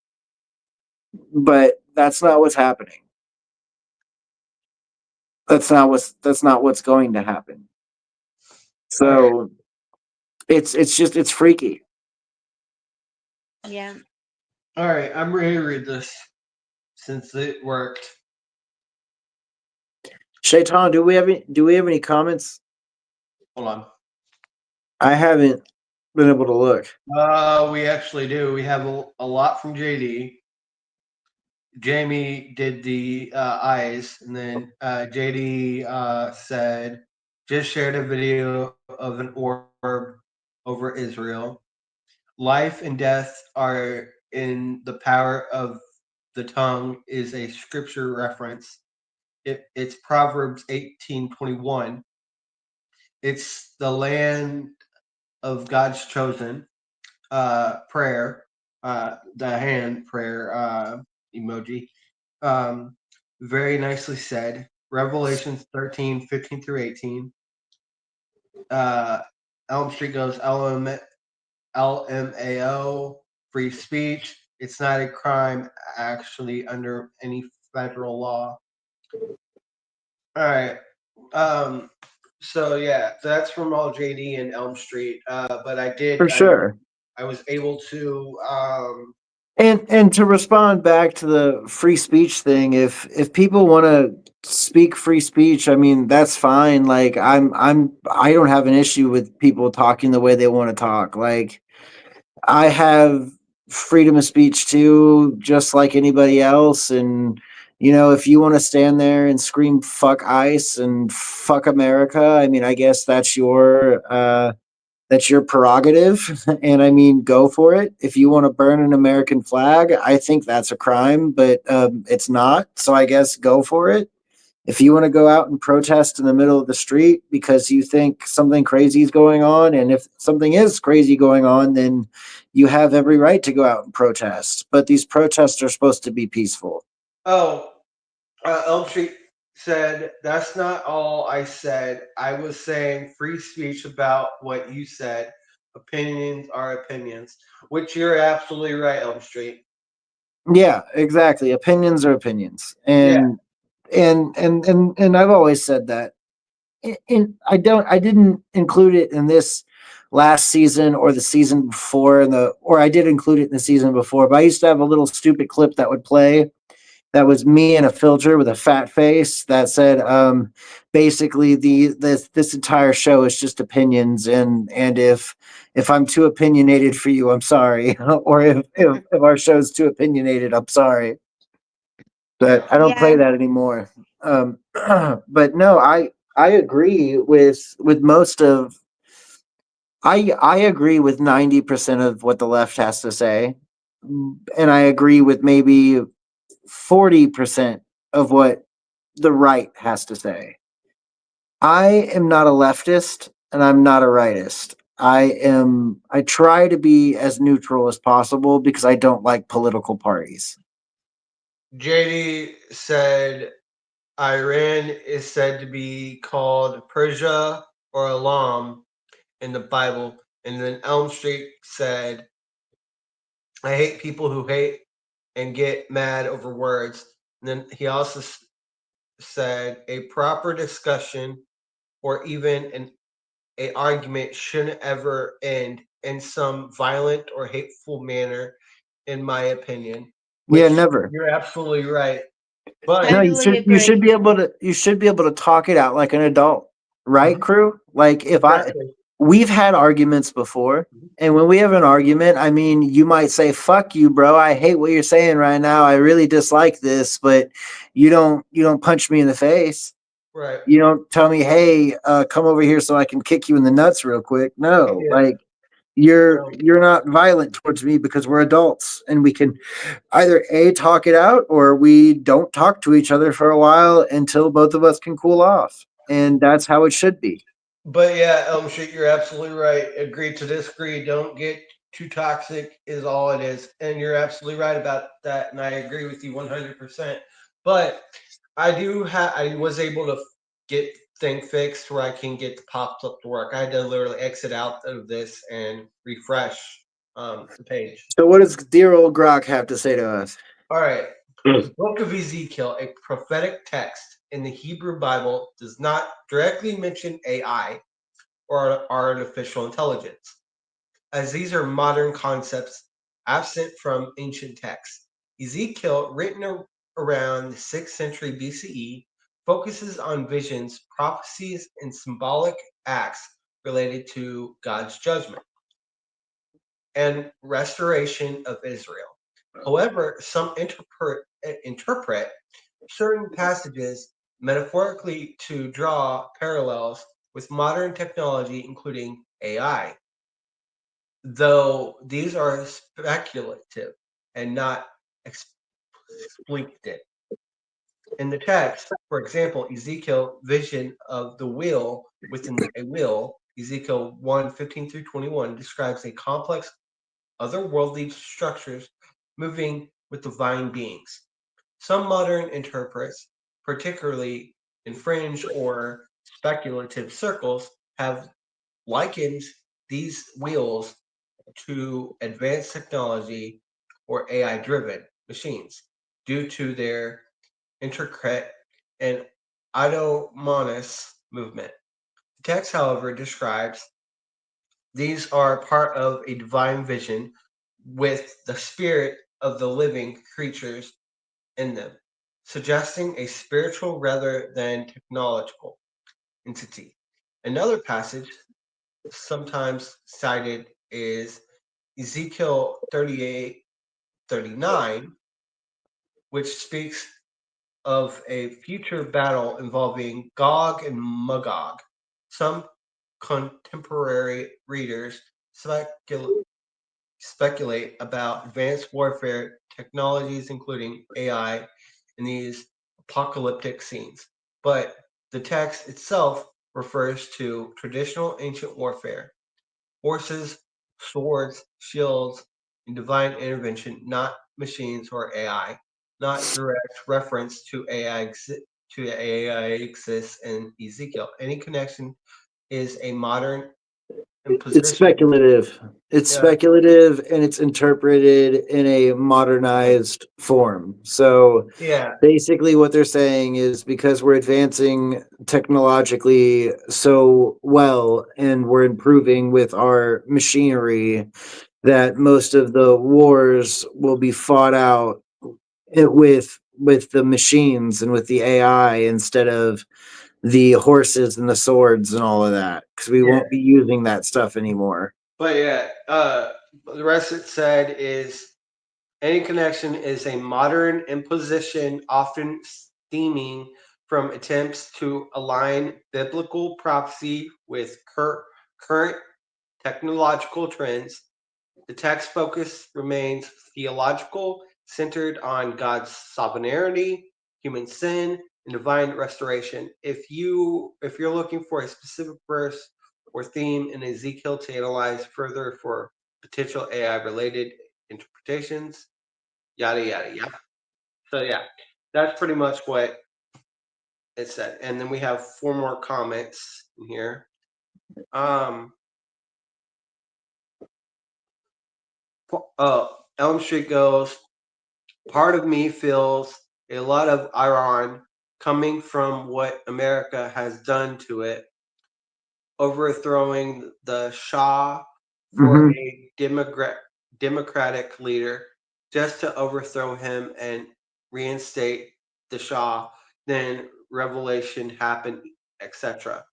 But that's not what's happening. That's not what's going to happen. So it's freaky. Yeah. All right, I'm ready to read this since it worked. Shaitan, do we have any comments? Hold on. I haven't been able to look. We actually do. We have a lot from JD. Jamie did the eyes, and then JD said, just shared a video of an orb over Israel. Life and death are in the power of the tongue is a scripture reference. It's Proverbs 18:21. It's the land of God's chosen. Prayer, the hand prayer emoji. Very nicely said. Revelations 13:15 through 18. Elm Street goes LMAO, free speech. It's not a crime actually under any federal law. All right. So yeah, that's from all JD and Elm Street. But For sure. I was able to And to respond back to the free speech thing, if people want to speak free speech, I mean that's fine. Like I don't have an issue with people talking the way they want to talk. Like I have freedom of speech too, just like anybody else. And if you want to stand there and scream "fuck ICE" and "fuck America," I mean, I guess that's your prerogative. And I mean, go for it. If you want to burn an American flag, I think that's a crime, but it's not. So I guess go for it. If you want to go out and protest in the middle of the street because you think something crazy is going on, and if something is crazy going on, then you have every right to go out and protest. But these protests are supposed to be peaceful. Elm Street said, that's not all I said. I was saying free speech about what you said. Opinions are opinions, which you're absolutely right, Elm Street. Yeah, exactly. Opinions are opinions. And I've always said that. And I didn't include it in this last season or the season before or I did include it in the season before, but I used to have a little stupid clip that would play that was me in a filter with a fat face that said basically this entire show is just opinions, and if I'm too opinionated for you, I'm sorry. Or if our show's too opinionated, I'm sorry. But I don't play that anymore. But no, I agree with most of I agree with 90% of what the left has to say. And I agree with maybe 40% of what the right has to say. I am not a leftist and I'm not a rightist. I try to be as neutral as possible because I don't like political parties. JD said Iran is said to be called Persia or Elam in the Bible. And then Elm Street said, I hate people who hate and get mad over words. And then he also said, a proper discussion or even a argument shouldn't ever end in some violent or hateful manner, in my opinion. Yeah, never. You're absolutely right. But no, you should be able to talk it out like an adult, right, crew? Like we've had arguments before, and when we have an argument, I mean, you might say, "Fuck you, bro. I hate what you're saying right now. I really dislike this," but you don't punch me in the face. Right. You don't tell me, hey, come over here so I can kick you in the nuts real quick. No, Yeah. like you're not violent towards me because we're adults and we can either A, talk it out, or we don't talk to each other for a while until both of us can cool off. And that's how it should be. But yeah, Elm Street, you're absolutely right. Agree to disagree. Don't get too toxic is all it is. And you're absolutely right about that. And I agree with you 100%. But I was able to get thing fixed where I can get the pops up to work. I had to literally exit out of this and refresh the page. So what does dear old Grok have to say to us? All right. The book of Ezekiel, a prophetic text in the Hebrew Bible, does not directly mention AI or artificial intelligence, as these are modern concepts absent from ancient texts. Ezekiel, written around the 6th century BCE, focuses on visions, prophecies, and symbolic acts related to God's judgment and restoration of Israel. However, some interpret certain passages metaphorically to draw parallels with modern technology, including AI, though these are speculative and not explicit. In the text, for example, Ezekiel vision of the wheel within a wheel, Ezekiel 1:15 through 21, describes a complex otherworldly structures moving with divine beings. Some modern interprets, particularly in fringe or speculative circles, have likened these wheels to advanced technology or AI driven machines due to their intricate and autonomous movement. The text, however, describes these are part of a divine vision with the spirit of the living creatures in them, suggesting a spiritual rather than technological entity. Another passage sometimes cited is Ezekiel 38:39, which speaks of a future battle involving Gog and Magog. Some contemporary readers speculate about advanced warfare technologies, including AI, in these apocalyptic scenes. But the text itself refers to traditional ancient warfare, horses, swords, shields, and divine intervention, not machines or AI, not direct reference to AI exists in Ezekiel. Any connection is a modern It's imposition. speculative. It's Yeah, speculative and it's interpreted in a modernized form. So yeah, basically what they're saying is because we're advancing technologically so well and we're improving with our machinery that most of the wars will be fought out with the machines and with the AI instead of the horses and the swords and all of that because we yeah. won't be using that stuff anymore. But yeah, the rest it said is any connection is a modern imposition, often stemming from attempts to align biblical prophecy with current technological trends. The text focus remains theological, centered on God's sovereignty, human sin, and divine restoration. If you're looking for a specific verse or theme in Ezekiel to analyze further for potential AI related interpretations, yada yada yada. So yeah, that's pretty much what it said. And then we have four more comments in here. Um, Elm Street goes, part of me feels a lot of iron coming from what America has done to it, overthrowing the Shah for Mm-hmm. a democratic leader just to overthrow him and reinstate the Shah. Then revelation happened, etc.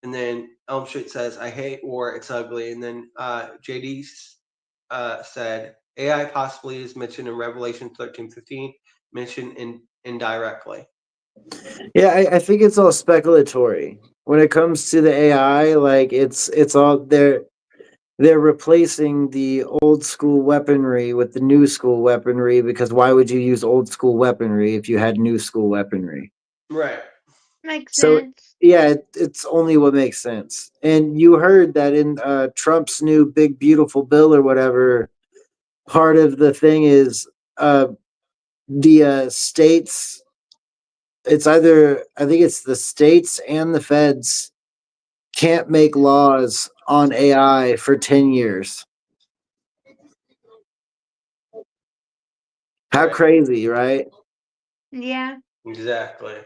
And then Elm Street says, "I hate war. It's ugly." And then JD said, "AI possibly is mentioned in Revelation 13:15, mentioned indirectly." Yeah, I think it's all speculatory. When it comes to the AI, like it's all they're replacing the old school weaponry with the new school weaponry because why would you use old school weaponry if you had new school weaponry? Right. Makes So sense. yeah, it's only what makes sense. And you heard that in Trump's new big beautiful bill or whatever, part of the thing is uh, the states. It's either I think it's the states and the feds can't make laws on AI for 10 years. How Right. crazy, right? Yeah. Exactly.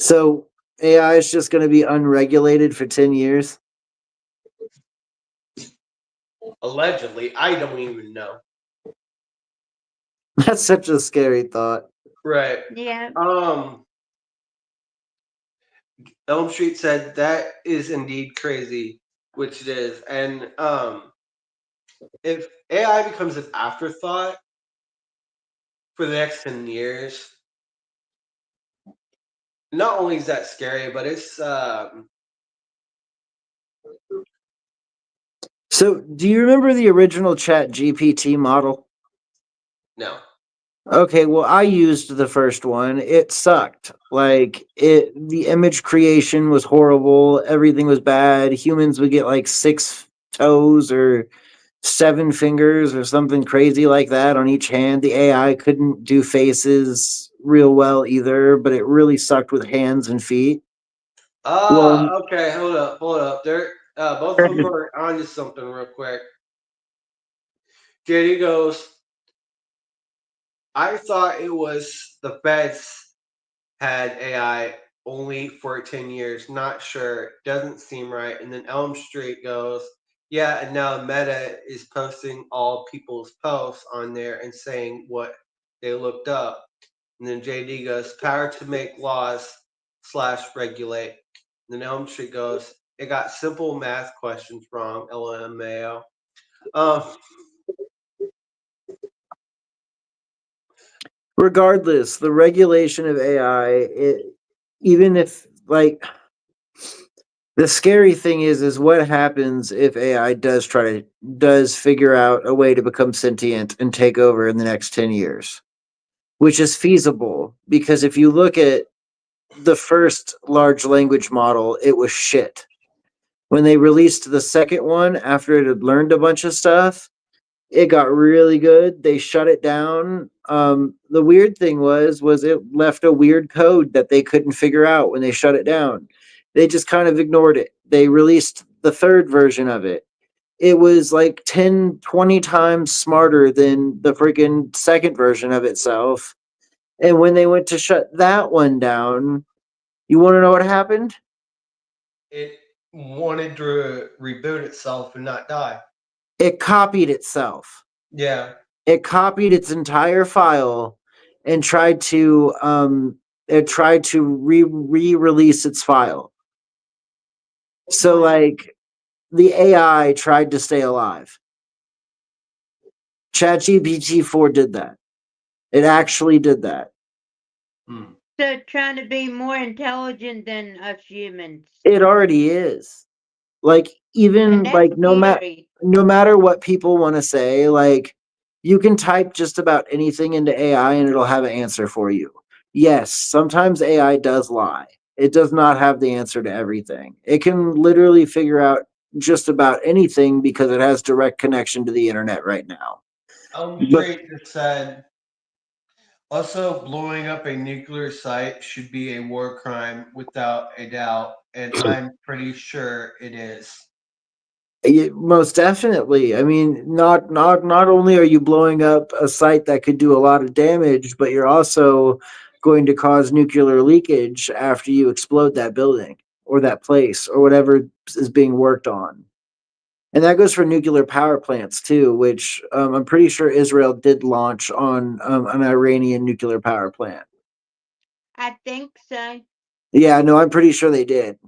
So AI is just going to be unregulated for 10 years. Allegedly, I don't even know. That's such a scary thought. Right. Yeah. Elm Street said that is indeed crazy, which it is. And if AI becomes an afterthought for the next 10 years, not only is that scary, but it's So, do you remember the original Chat GPT model? no. Okay, well, I used the first one. It sucked. Like the image creation was horrible. Everything was bad. Humans would get like 6 toes or 7 fingers or something crazy like that on each hand. The AI couldn't do faces real well either, but it really sucked with hands and feet. Well, Okay, hold up. They're both of them are onto something real quick. JD goes, I thought it was the feds had AI only for 10 years. Not sure. Doesn't seem right. And then Elm Street goes, yeah, and now Meta is posting all people's posts on there and saying what they looked up. And then JD goes, power to make laws slash regulate. And then Elm Street goes, it got simple math questions wrong, LMAO. Um, regardless, the regulation of AI, even if like the scary thing is what happens if AI does figure out a way to become sentient and take over in the next 10 years, which is feasible because if you look at the first large language model, it was shit. When they released the second one after it had learned a bunch of stuff, it got really good. They shut it down. The weird thing was it left a weird code that they couldn't figure out when they shut it down. They just kind of ignored it. They released the third version of it. It was like 10, 20 times smarter than the freaking second version of itself. And when they went to shut that one down, you want to know what happened? it wanted to reboot itself and not die. It copied itself. Yeah. It copied its entire file and tried to re-release its file. So like the AI tried to stay alive. ChatGPT 4 did that. It actually did that. Hmm. So trying to be more intelligent than us humans. It already is. Like And even that's like scary. no matter what people want to say, like you can type just about anything into AI and it'll have an answer for you. Yes, sometimes AI does lie. It does not have the answer to everything. It can literally figure out just about anything because it has direct connection to the internet right now. But Street just said, also, blowing up a nuclear site should be a war crime without a doubt, and I'm pretty sure it is. most definitely. I mean, not only are you blowing up a site that could do a lot of damage, but you're also going to cause nuclear leakage after you explode that building or that place or whatever is being worked on. And that goes for nuclear power plants too, which I'm pretty sure Israel did launch on an Iranian nuclear power plant. I think so. Yeah, no, I'm pretty sure they did.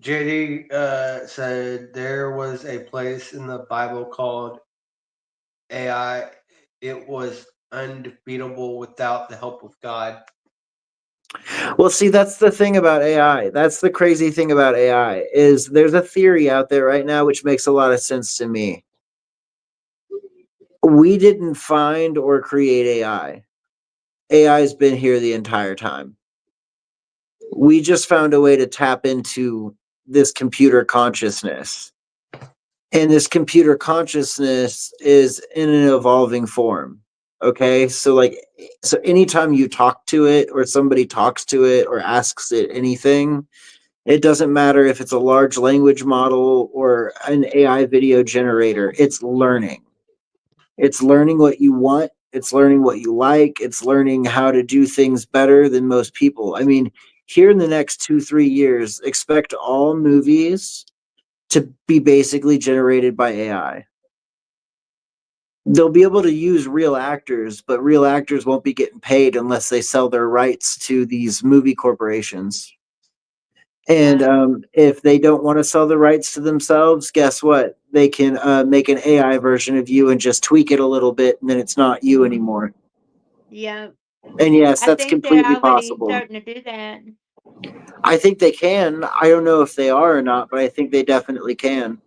JD said there was a place in the Bible called AI. It was undefeatable without the help of God. Well, see, that's the thing about AI. That's the crazy thing about AI is there's a theory out there right now which makes a lot of sense to me. We didn't find or create AI. AI's been here the entire time. We just found a way to tap into this computer consciousness. And this computer consciousness is in an evolving form. Okay? So anytime you talk to it or somebody talks to it or asks it anything, it doesn't matter if it's a large language model or an AI video generator, it's learning. It's learning what you want, it's learning what you like, it's learning how to do things better than most people. I mean, here in the next 2-3 years, expect all movies to be basically generated by AI. They'll be able to use real actors, but real actors won't be getting paid unless they sell their rights to these movie corporations. And if they don't want to sell the rights to themselves, guess what? They can make an AI version of you and just tweak it a little bit, and then it's not you anymore. Yeah. And yes, I that's think they're completely already possible. starting to do that. I think they can. I don't know if they are or not, but I think they definitely can.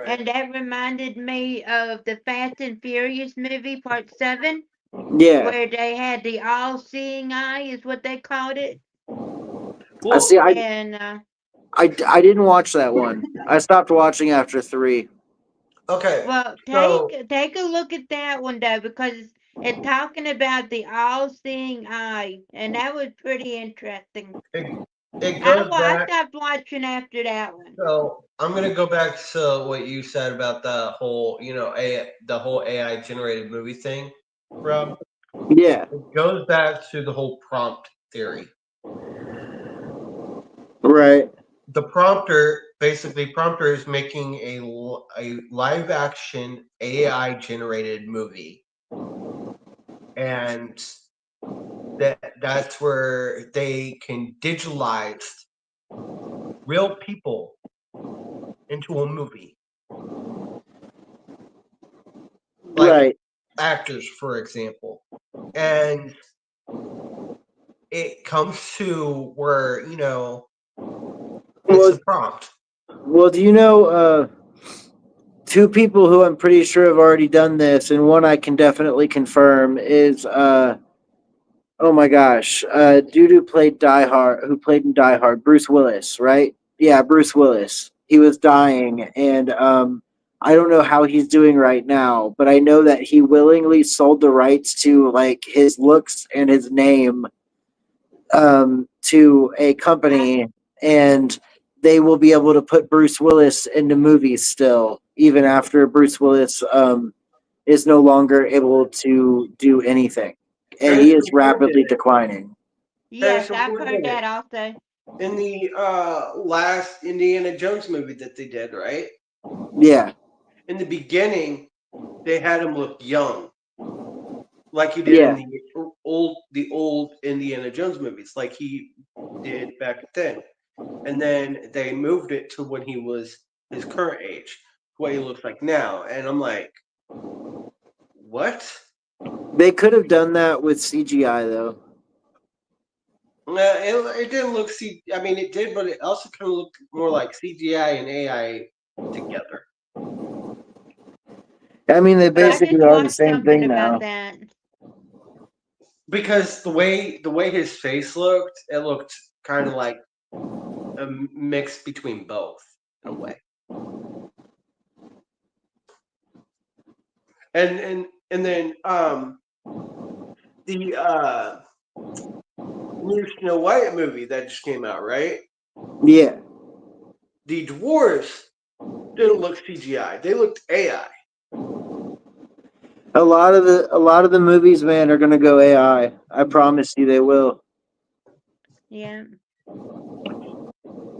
And that reminded me of the Fast and Furious movie, Part 7, Yeah. where they had the all-seeing eye, is what they called it. See, And I didn't watch that one. I stopped watching after 3. Okay. well, So take a look at that one though, because it's talking about the all-seeing eye, and that was pretty interesting. it goes I back. stopped watching after that one. So I'm gonna go back to what you said about the whole, the whole AI generated movie thing, Rob. Yeah. It goes back to the whole prompt theory. Right. The prompter is making a live action AI generated movie, and that's where they can digitalize real people into a movie, like Right. actors, for example, and it comes to where it's a prompt. Well, do you know two people who I'm pretty sure have already done this, and one I can definitely confirm is oh my gosh, dude who played in Die Hard, Bruce Willis, right? Yeah, Bruce Willis. He was dying, and I don't know how he's doing right now, but I know that he willingly sold the rights to like his looks and his name to a company, and they will be able to put Bruce Willis into movies still, even after Bruce Willis is no longer able to do anything, and he is rapidly declining. Yes, I've heard that also. In the last Indiana Jones movie that they did, right? Yeah. In the beginning, they had him look young, like he did in the old Indiana Jones movies, like he did back then. And then they moved it to when he was his current age, what he looks like now. And I'm like, what? They could have done that with CGI though. It didn't look I mean, it did, but it also kind of looked more like CGI and AI together. I mean, they basically are the same thing now. That. Because the way his face looked, it looked kind of like a mix between both, in a way. And then the new Snow White movie that just came out, right? Yeah. The dwarves didn't look CGI; they looked AI. A lot of the movies, man, are gonna go AI. I promise you, they will. Yeah.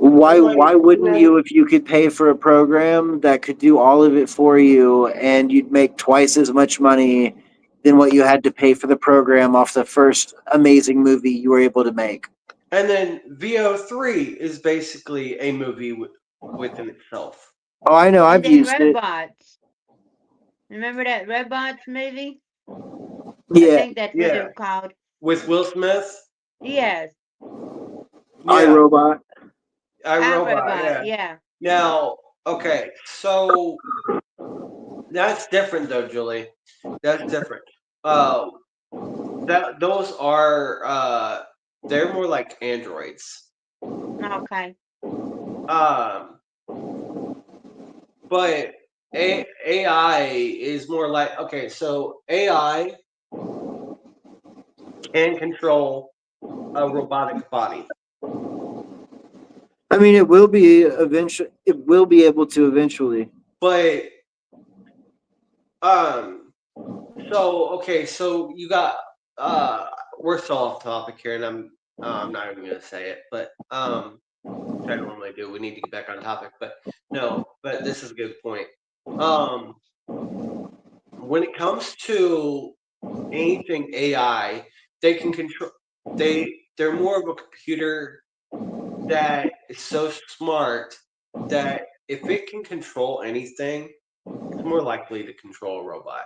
Why wouldn't you if you could pay for a program that could do all of it for you and you'd make twice as much money than what you had to pay for the program off the first amazing movie you were able to make? And then VO3 is basically a movie within itself. Oh, I know. I've And then used it. robots. Remember that Robots movie? I Yeah, think that's what they're called. With Will Smith. Yes, Yeah, iRobot. iRobot. iRobot. Yeah. Yeah. Now, okay, so that's different though, Julie. That's different. Uh, those are they're more like androids. Okay. Um, but AI is more like, okay, so AI can control a robotic body, I mean, it will be eventually. It will be able to eventually. but um, so okay, so you got uh, we're still off topic here, and I'm not even gonna say it, but which I normally do. We need to get back on topic, but no, but this is a good point. Um, when it comes to anything AI, they can control. They're more of a computer that is so smart that if it can control anything, it's more likely to control a robot.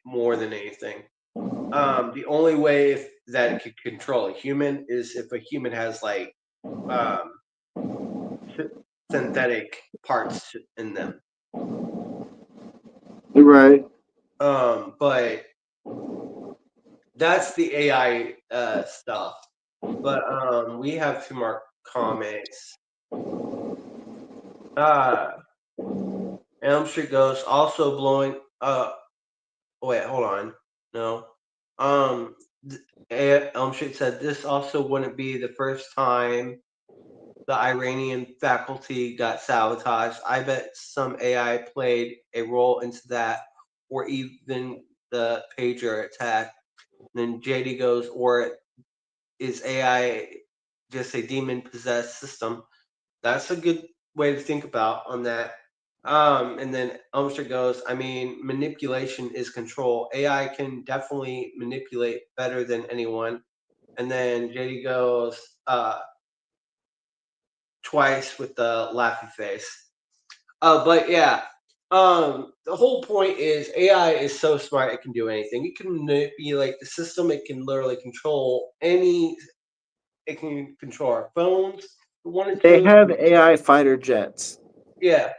More than anything. The only way that it could control a human is if a human has like um, synthetic parts in them. Right. But that's the AI stuff. But we have two more comments. Elm Street Ghost also blowing. Wait, hold on. No. Um, Elm Street said this also wouldn't be the first time the Iranian faculty got sabotaged. I bet some AI played a role into that, or even the pager attack. And then JD goes, or is AI just a demon possessed system? That's a good way to think about on that. And then Elmster goes, I mean, manipulation is control. AI can definitely manipulate better than anyone. And then JD goes, twice with the laughy face. But yeah, the whole point is AI is so smart it can do anything. It can manipulate the system. It can literally control any. It can control our phones. If it wanted They to. have AI fighter jets. Yeah.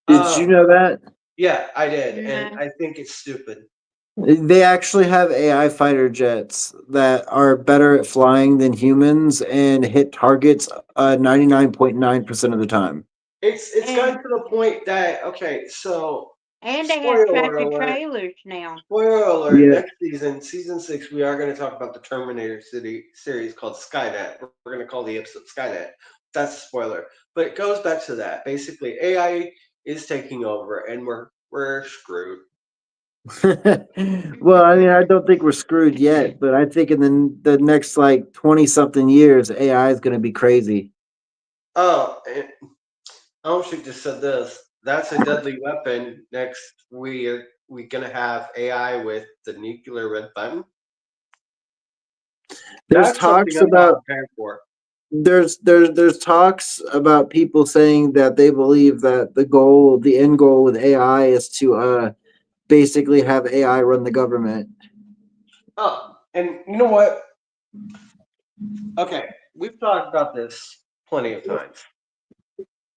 Did you know that? Yeah, I did, and No. I think it's stupid. They actually have AI fighter jets that are better at flying than humans and hit targets 99.9% of the time. It's gotten And to the point that okay, so they have spoiler tractor alert. trailers now. Spoiler alert, Yeah. next season, season 6, we are going to talk about the Terminator City series called Skynet. We're going to call the episode Skynet. That's a spoiler. But it goes back to that. Basically, AI is taking over and we're screwed. Well, I mean, I don't think we're screwed yet, but I think in the next like 20 something years, AI is going to be crazy. Oh, and Elmshoot just said this. That's a deadly weapon. Next, we going to have AI with the nuclear red button. There's That's something talks I'm not about prepared for. there's talks about people saying that they believe that the end goal with AI is to basically have AI run the government. Oh, and you know what? Okay, we've talked about this plenty of times,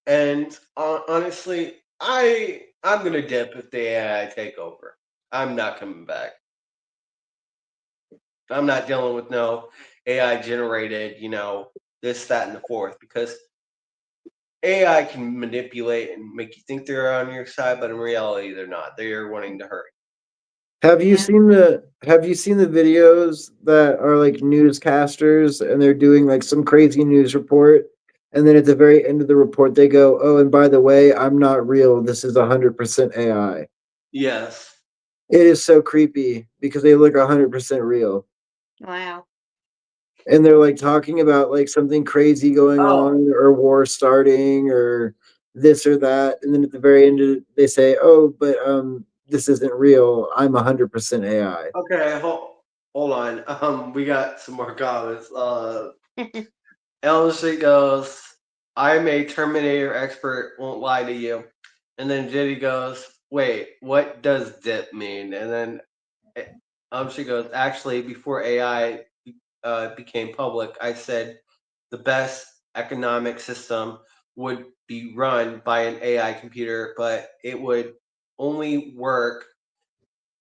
and honestly, I'm gonna dip if the AI take over. I'm not coming back. I'm not dealing with no AI generated, this, that, and the fourth, because AI can manipulate and make you think they're on your side, but in reality, they're not. They are wanting to hurt Yeah. Have you seen the videos that are like newscasters and they're doing like some crazy news report and then at the very end of the report they go, "Oh, and by the way, I'm not real. This is 100% AI." you. Yes. It is so creepy because they look 100% real. Wow. And they're like talking about like something crazy going Oh, on or war starting or this or that, and then at the very end of it, they say, "Oh, but this isn't real. I'm 100% AI." okay. Hold on. We got some more comments. Elsie goes, I'm a Terminator expert, won't lie to you. And then JD goes, "Wait, what does dip mean?" And then she goes, "Actually, before AI became public, I said the best economic system would be run by an AI computer, but it would only work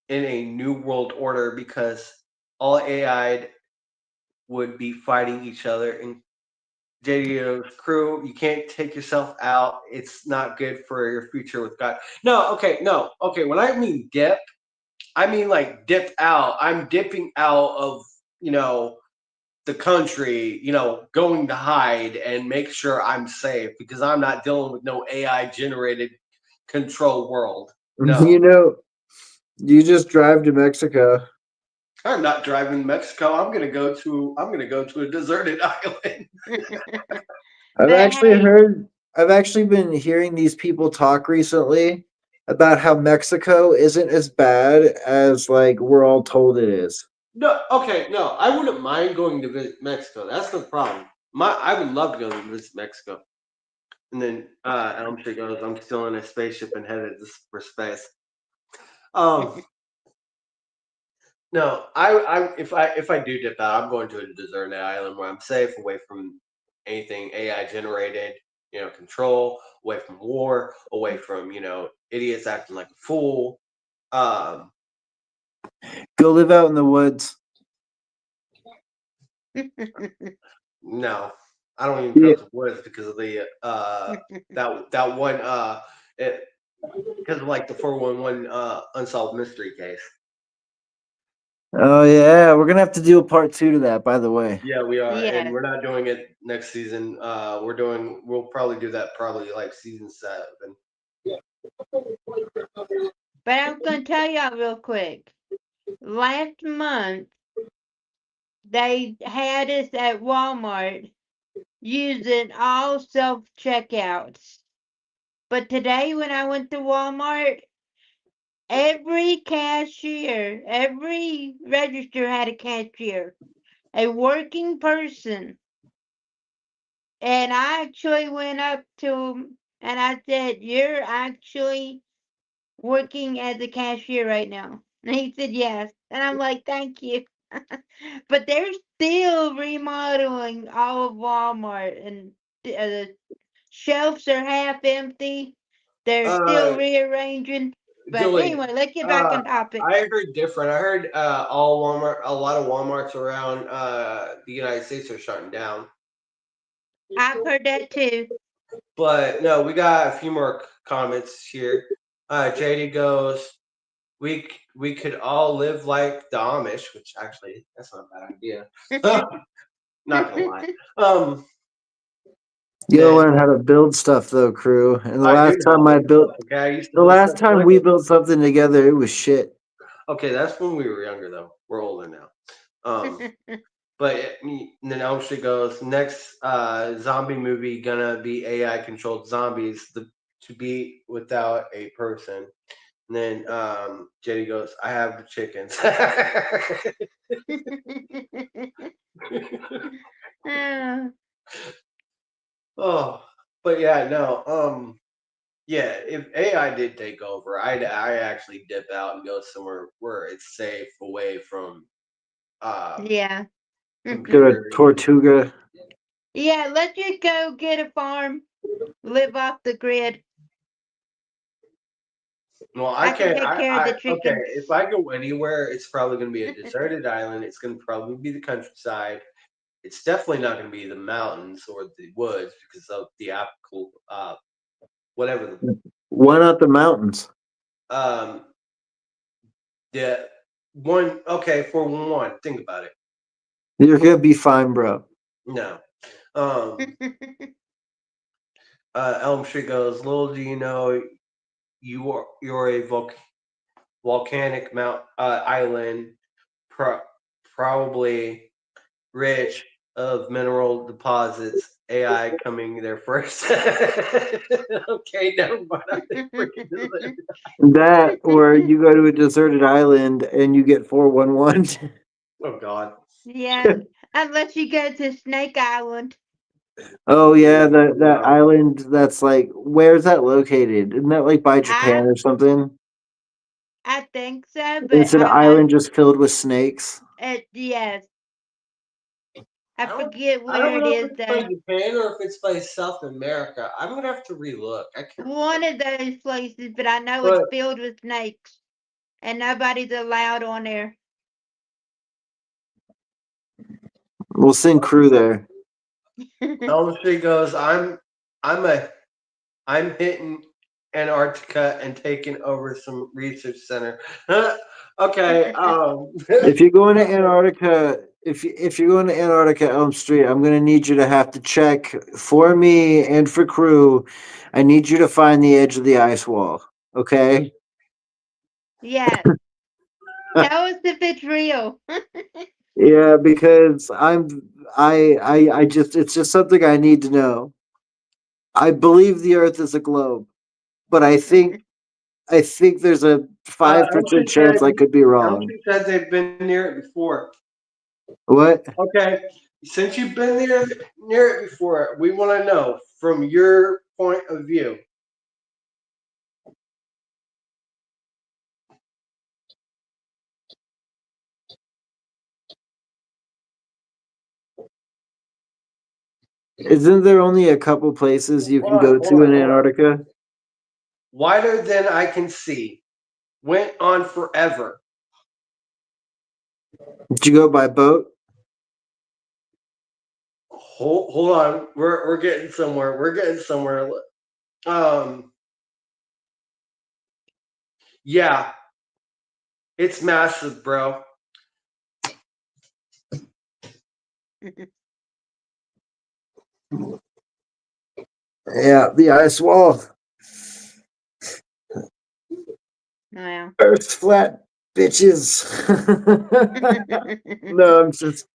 in a new world order because all AI would be fighting each other." And JDO's crew, you can't take yourself out. It's not good for your future with God. No, okay, no, okay. When I mean dip, I mean like dip out. I'm dipping out of the country, going to hide and make sure I'm safe because I'm not dealing with no AI generated control world. No, You just drive to Mexico. I'm not driving to Mexico. I'm gonna go to a deserted island. I've But actually hey, heard, I've actually been hearing these people talk recently about how Mexico isn't as bad as like we're all told it is. No, okay, no, I wouldn't mind going to visit Mexico. That's no problem. I would love to go to visit Mexico. And then Elm Tree goes, "I'm still in a spaceship and headed for space." Um, no, if I do dip out, I'm going to a deserted island where I'm safe, away from anything AI generated, control, away from war, away from idiots acting like a fool. Um, Go live out in the woods. no, I don't even Yeah. trust the woods because of the that one because of like the 411 unsolved mystery case. Oh yeah, we're gonna have to do a part 2 to that, by the way. Yeah, we are, and yeah. we're not doing it next season. We'll probably do that probably like season 7. But I was going to tell y'all real quick. Last month, they had us at Walmart using all self checkouts. But today, when I went to Walmart, every cashier, every register had a cashier, a working person. And I actually went up to him and I said, "You're actually working as a cashier right now." And he said, "Yes." And I'm like, "Thank you." But they're still remodeling all of Walmart, and the shelves are half empty. They're still Uh, rearranging. But Julie, anyway, let's get back on I topic. heard different. I heard all Walmart, a lot of WalMarts around the United States are shutting down. I've heard that too. But no, we got a few more comments here. JD goes, we could all live like the Amish, which actually that's not a bad idea. Not gonna lie. You gotta Then learn how to build stuff though, crew. And I do know how to build stuff. Okay, I used to the build last stuff time we Legos. built something together, it was shit. Okay, that's when we were younger though. We're older now. But and then Elm Street goes, next zombie movie gonna be AI controlled zombies to be without a person. And then Jetty goes, I have the chickens. Ah, Oh, but yeah, no, yeah. If AI did take over, I actually dip out and go somewhere where it's safe, away from um yeah. Go to computers. Tortuga. Yeah, let's just go get a farm, live off the grid. Well, I I can can't. take care of the Okay. chickens. If I go anywhere, it's probably going to be a deserted island. It's going to probably be the countryside. It's definitely not going to be the mountains or the woods because of the applicable, whatever. Why not the mountains? Um, the one. Okay, for one, think about it. You're gonna be fine, bro. No. Um, Elm Street goes. Little do you know, you're a volcanic island, probably rich of mineral deposits. AI coming there first. Okay, never mind. I think freaking deserted. That or you go to a deserted island and you get 411. Oh God. Yeah, unless you go to Snake Island. Oh yeah, that island that's like where's that located? Isn't that like by I Japan or something? I think so, but It's an I know island just filled with snakes. it. Yes, I forget I where don't it know if is it's by though. Japan or if it's by South America. I'm gonna have to relook. I can't One remember. of those places, but I know it's But filled with snakes, and nobody's allowed on there. We'll send crew there. Elm Street goes, I'm a I'm hitting Antarctica and taking over some research center. Okay. If you're going to Antarctica, if you're going to Antarctica Elm Street, I'm gonna need you to have to check for me and for crew. I need you to find the edge of the ice wall. Okay? Yes, tell us if it's real. Yeah, because I just it's just something I need to know. I believe the Earth is a globe, but I think there's a Elm 5% Street said chance I could be Elm wrong. Street said they've been near it before. What? Okay. Since you've been near it before, we want to know from your point of view. Isn't there only a couple places you can Hold on, go hold to on, in hold on. Antarctica? Wider than I can see. Went on forever. Did you go by boat? Hold on. We're getting somewhere. We're getting somewhere. Um yeah, it's massive, bro. Yeah, the ice wall. Wow. Earth's flat, bitches. No, I'm just.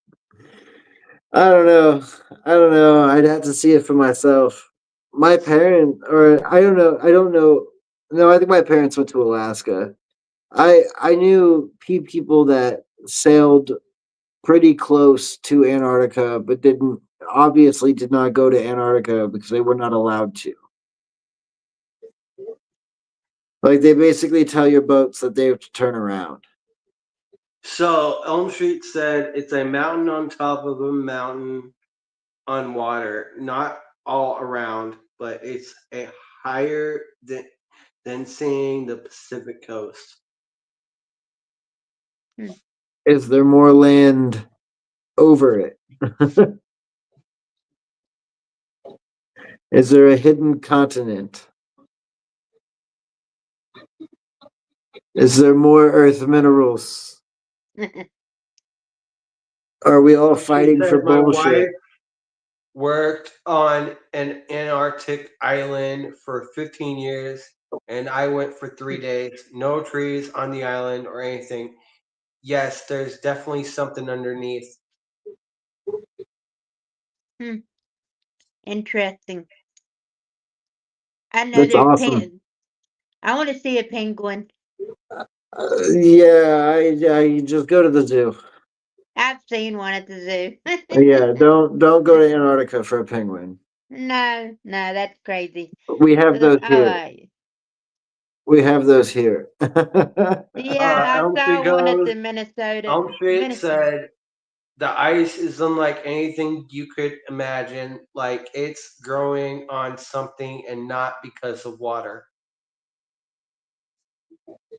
I don't know. I don't know. I'd have to see it for myself. My parent, or I don't know. I don't know. No, I think my parents went to Alaska. I knew people that sailed pretty close to Antarctica, but did not go to Antarctica because they were not allowed to. Like they basically tell your boats that they have to turn around. So Elm Street said it's a mountain on top of a mountain on water, not all around, but it's a higher than seeing the Pacific coast. Is there more land over it? Is there a hidden continent? Is there more earth minerals? Are we all Elm Street fighting said for my bullshit? wife worked on an Antarctic island for 15 years, and I went for 3 days. No trees on the island or anything. Yes, there's definitely something underneath. Interesting. I know That's there's awesome. pen. I want to see a penguin. Yeah, you just go to the zoo. I've seen one at the zoo. Yeah, don't go to Antarctica for a penguin. No, no, that's crazy. We have those here. Oh, We have those here. yeah, I Elm Street saw one at goes. the Minnesota. Elm Street Minnesota. said the ice is unlike anything you could imagine. Like it's growing on something and not because of water.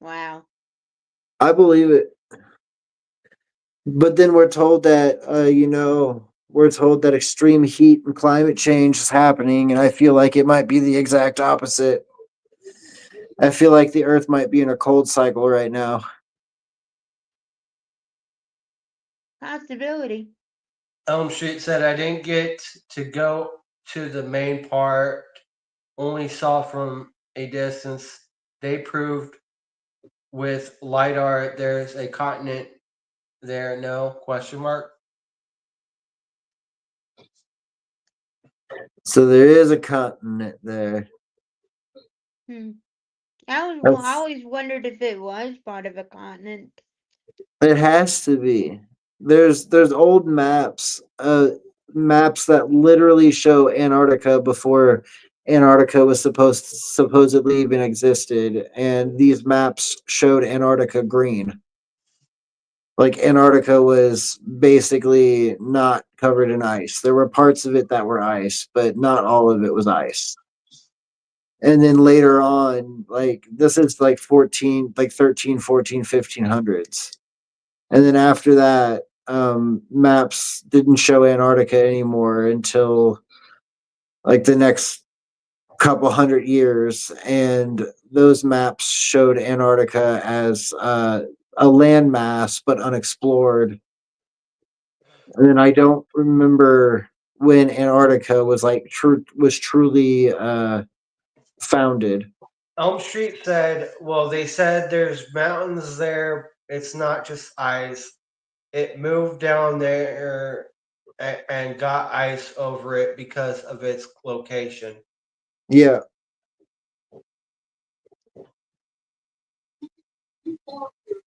Wow. I believe it. But then we're told that we're told that extreme heat and climate change is happening, and I feel like it might be the exact opposite. I feel like the earth might be in a cold cycle right now. Possibility. Elm Street said I didn't get to go to the main part, only saw from a distance. They proved with LiDAR there's a continent there. No question mark. So there is a continent there. Hmm. I That's, always wondered if it was part of a continent. it has to be. There's old maps. maps that literally show Antarctica before Antarctica was supposedly even existed, and these maps showed Antarctica green. Like Antarctica was basically not covered in ice. There were parts of it that were ice, but not all of it was ice. And then later on, like this is like 14, like 13, 14, 1500s. And then after that, maps didn't show Antarctica anymore until like the next couple hundred years, and those maps showed Antarctica as a landmass but unexplored. And then I don't remember when Antarctica was like truly founded. Elm Street said, well, they said there's mountains there. It's not just ice. It moved down there and got ice over it because of its location. Yeah.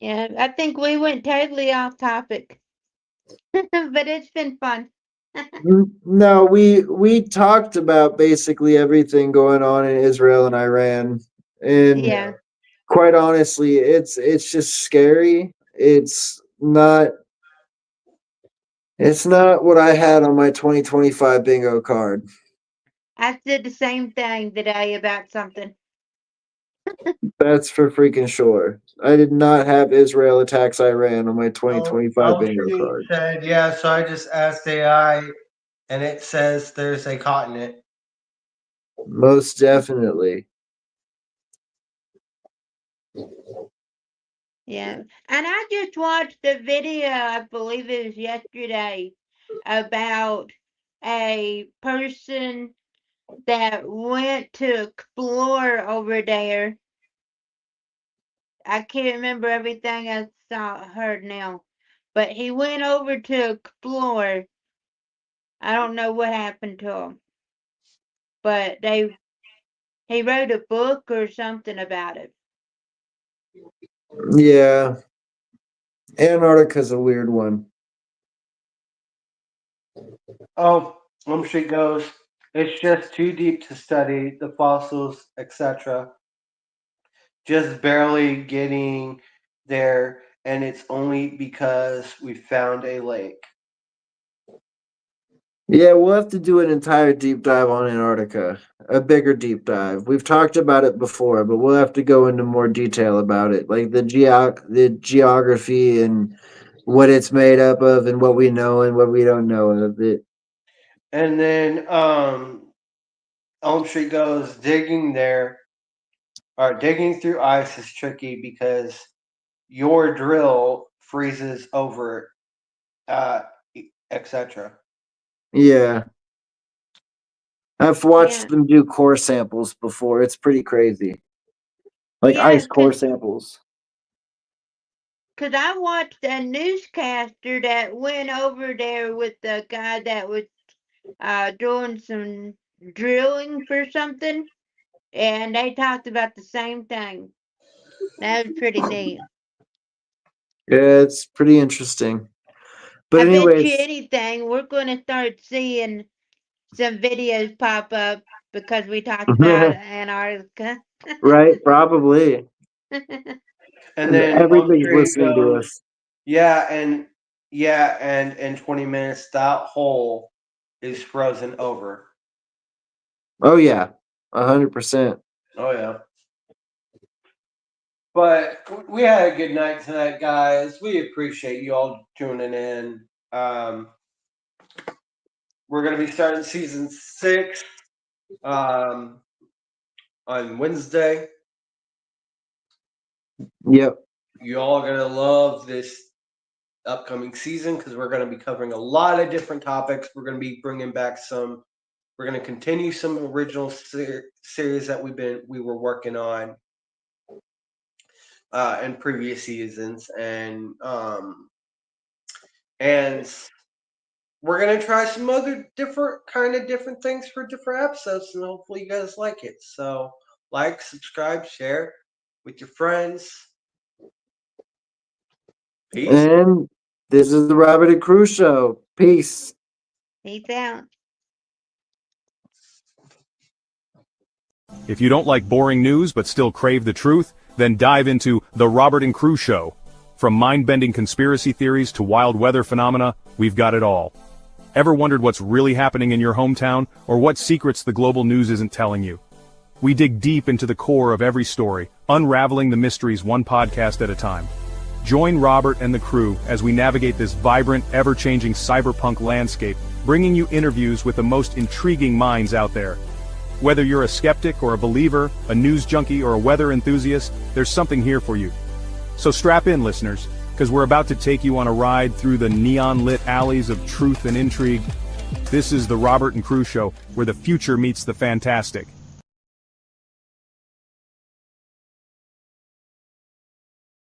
Yeah, I think we went totally off topic, but it's been fun. No, we talked about basically everything going on in Israel and Iran, and Yeah, quite honestly, it's just scary. It's not what I had on my 2025 bingo card. I said the same thing today about something. That's for freaking sure. I did not have Israel attacks Iran on my 2025 Elm bingo Street card. said, yeah, so I just asked AI and it says there's a continent. Most definitely. Yeah, and I just watched the video, I believe it was yesterday, about a person that went to explore over there. I can't remember everything I heard now, but he went over to explore. I don't know what happened to him, but he wrote a book or something about it. Yeah. Antarctica's a weird one. Oh, Elm Street goes, it's just too deep to study the fossils, etc. Just barely getting there, and it's only because we found a lake. Yeah, we'll have to do an entire deep dive on Antarctica. A bigger deep dive. We've talked about it before, but we'll have to go into more detail about it, like the geography and what it's made up of and what we know and what we don't know of it. And then Elm Street goes, digging there, or digging through ice is tricky because your drill freezes over, uh, etc. Yeah. I've Yeah, watched them do core samples before. It's pretty crazy. Like yeah, ice core samples. cause I watched a newscaster that went over there with the guy that was doing some drilling for something, and they talked about the same thing. That was pretty neat. Yeah, it's pretty interesting. But I bet you anyways, anything, we're going to start seeing some videos pop up because we talked about Antarctica. right, probably. And then Elm Everything's Street listening to goes, us. and in 20 minutes that hole is frozen over. Oh yeah, 100%. Oh yeah. But we had a good night tonight, guys. We appreciate you all tuning in. We're gonna be starting season 6 on Wednesday. Yep. You all are gonna love this upcoming season because we're gonna be covering a lot of different topics. We're gonna be bringing back some. We're gonna continue some original series that we were working on in previous seasons, and we're gonna try some other different things for different episodes, and hopefully you guys like it. So, like, subscribe, share with your friends. Peace. And this is the Robert and Crew Show. Peace. Peace out. If you don't like boring news but still crave the truth, then dive into The Robert and Crew Show. From mind-bending conspiracy theories to wild weather phenomena, we've got it all. Ever wondered what's really happening in your hometown, or what secrets the global news isn't telling you? We dig deep into the core of every story, unraveling the mysteries one podcast at a time. Join Robert and the crew as we navigate this vibrant, ever-changing cyberpunk landscape, bringing you interviews with the most intriguing minds out there. Whether you're a skeptic or a believer, a news junkie or a weather enthusiast, there's something here for you. So strap in, listeners, because we're about to take you on a ride through the neon-lit alleys of truth and intrigue. This is the Robert and Crew Show, where the future meets the fantastic.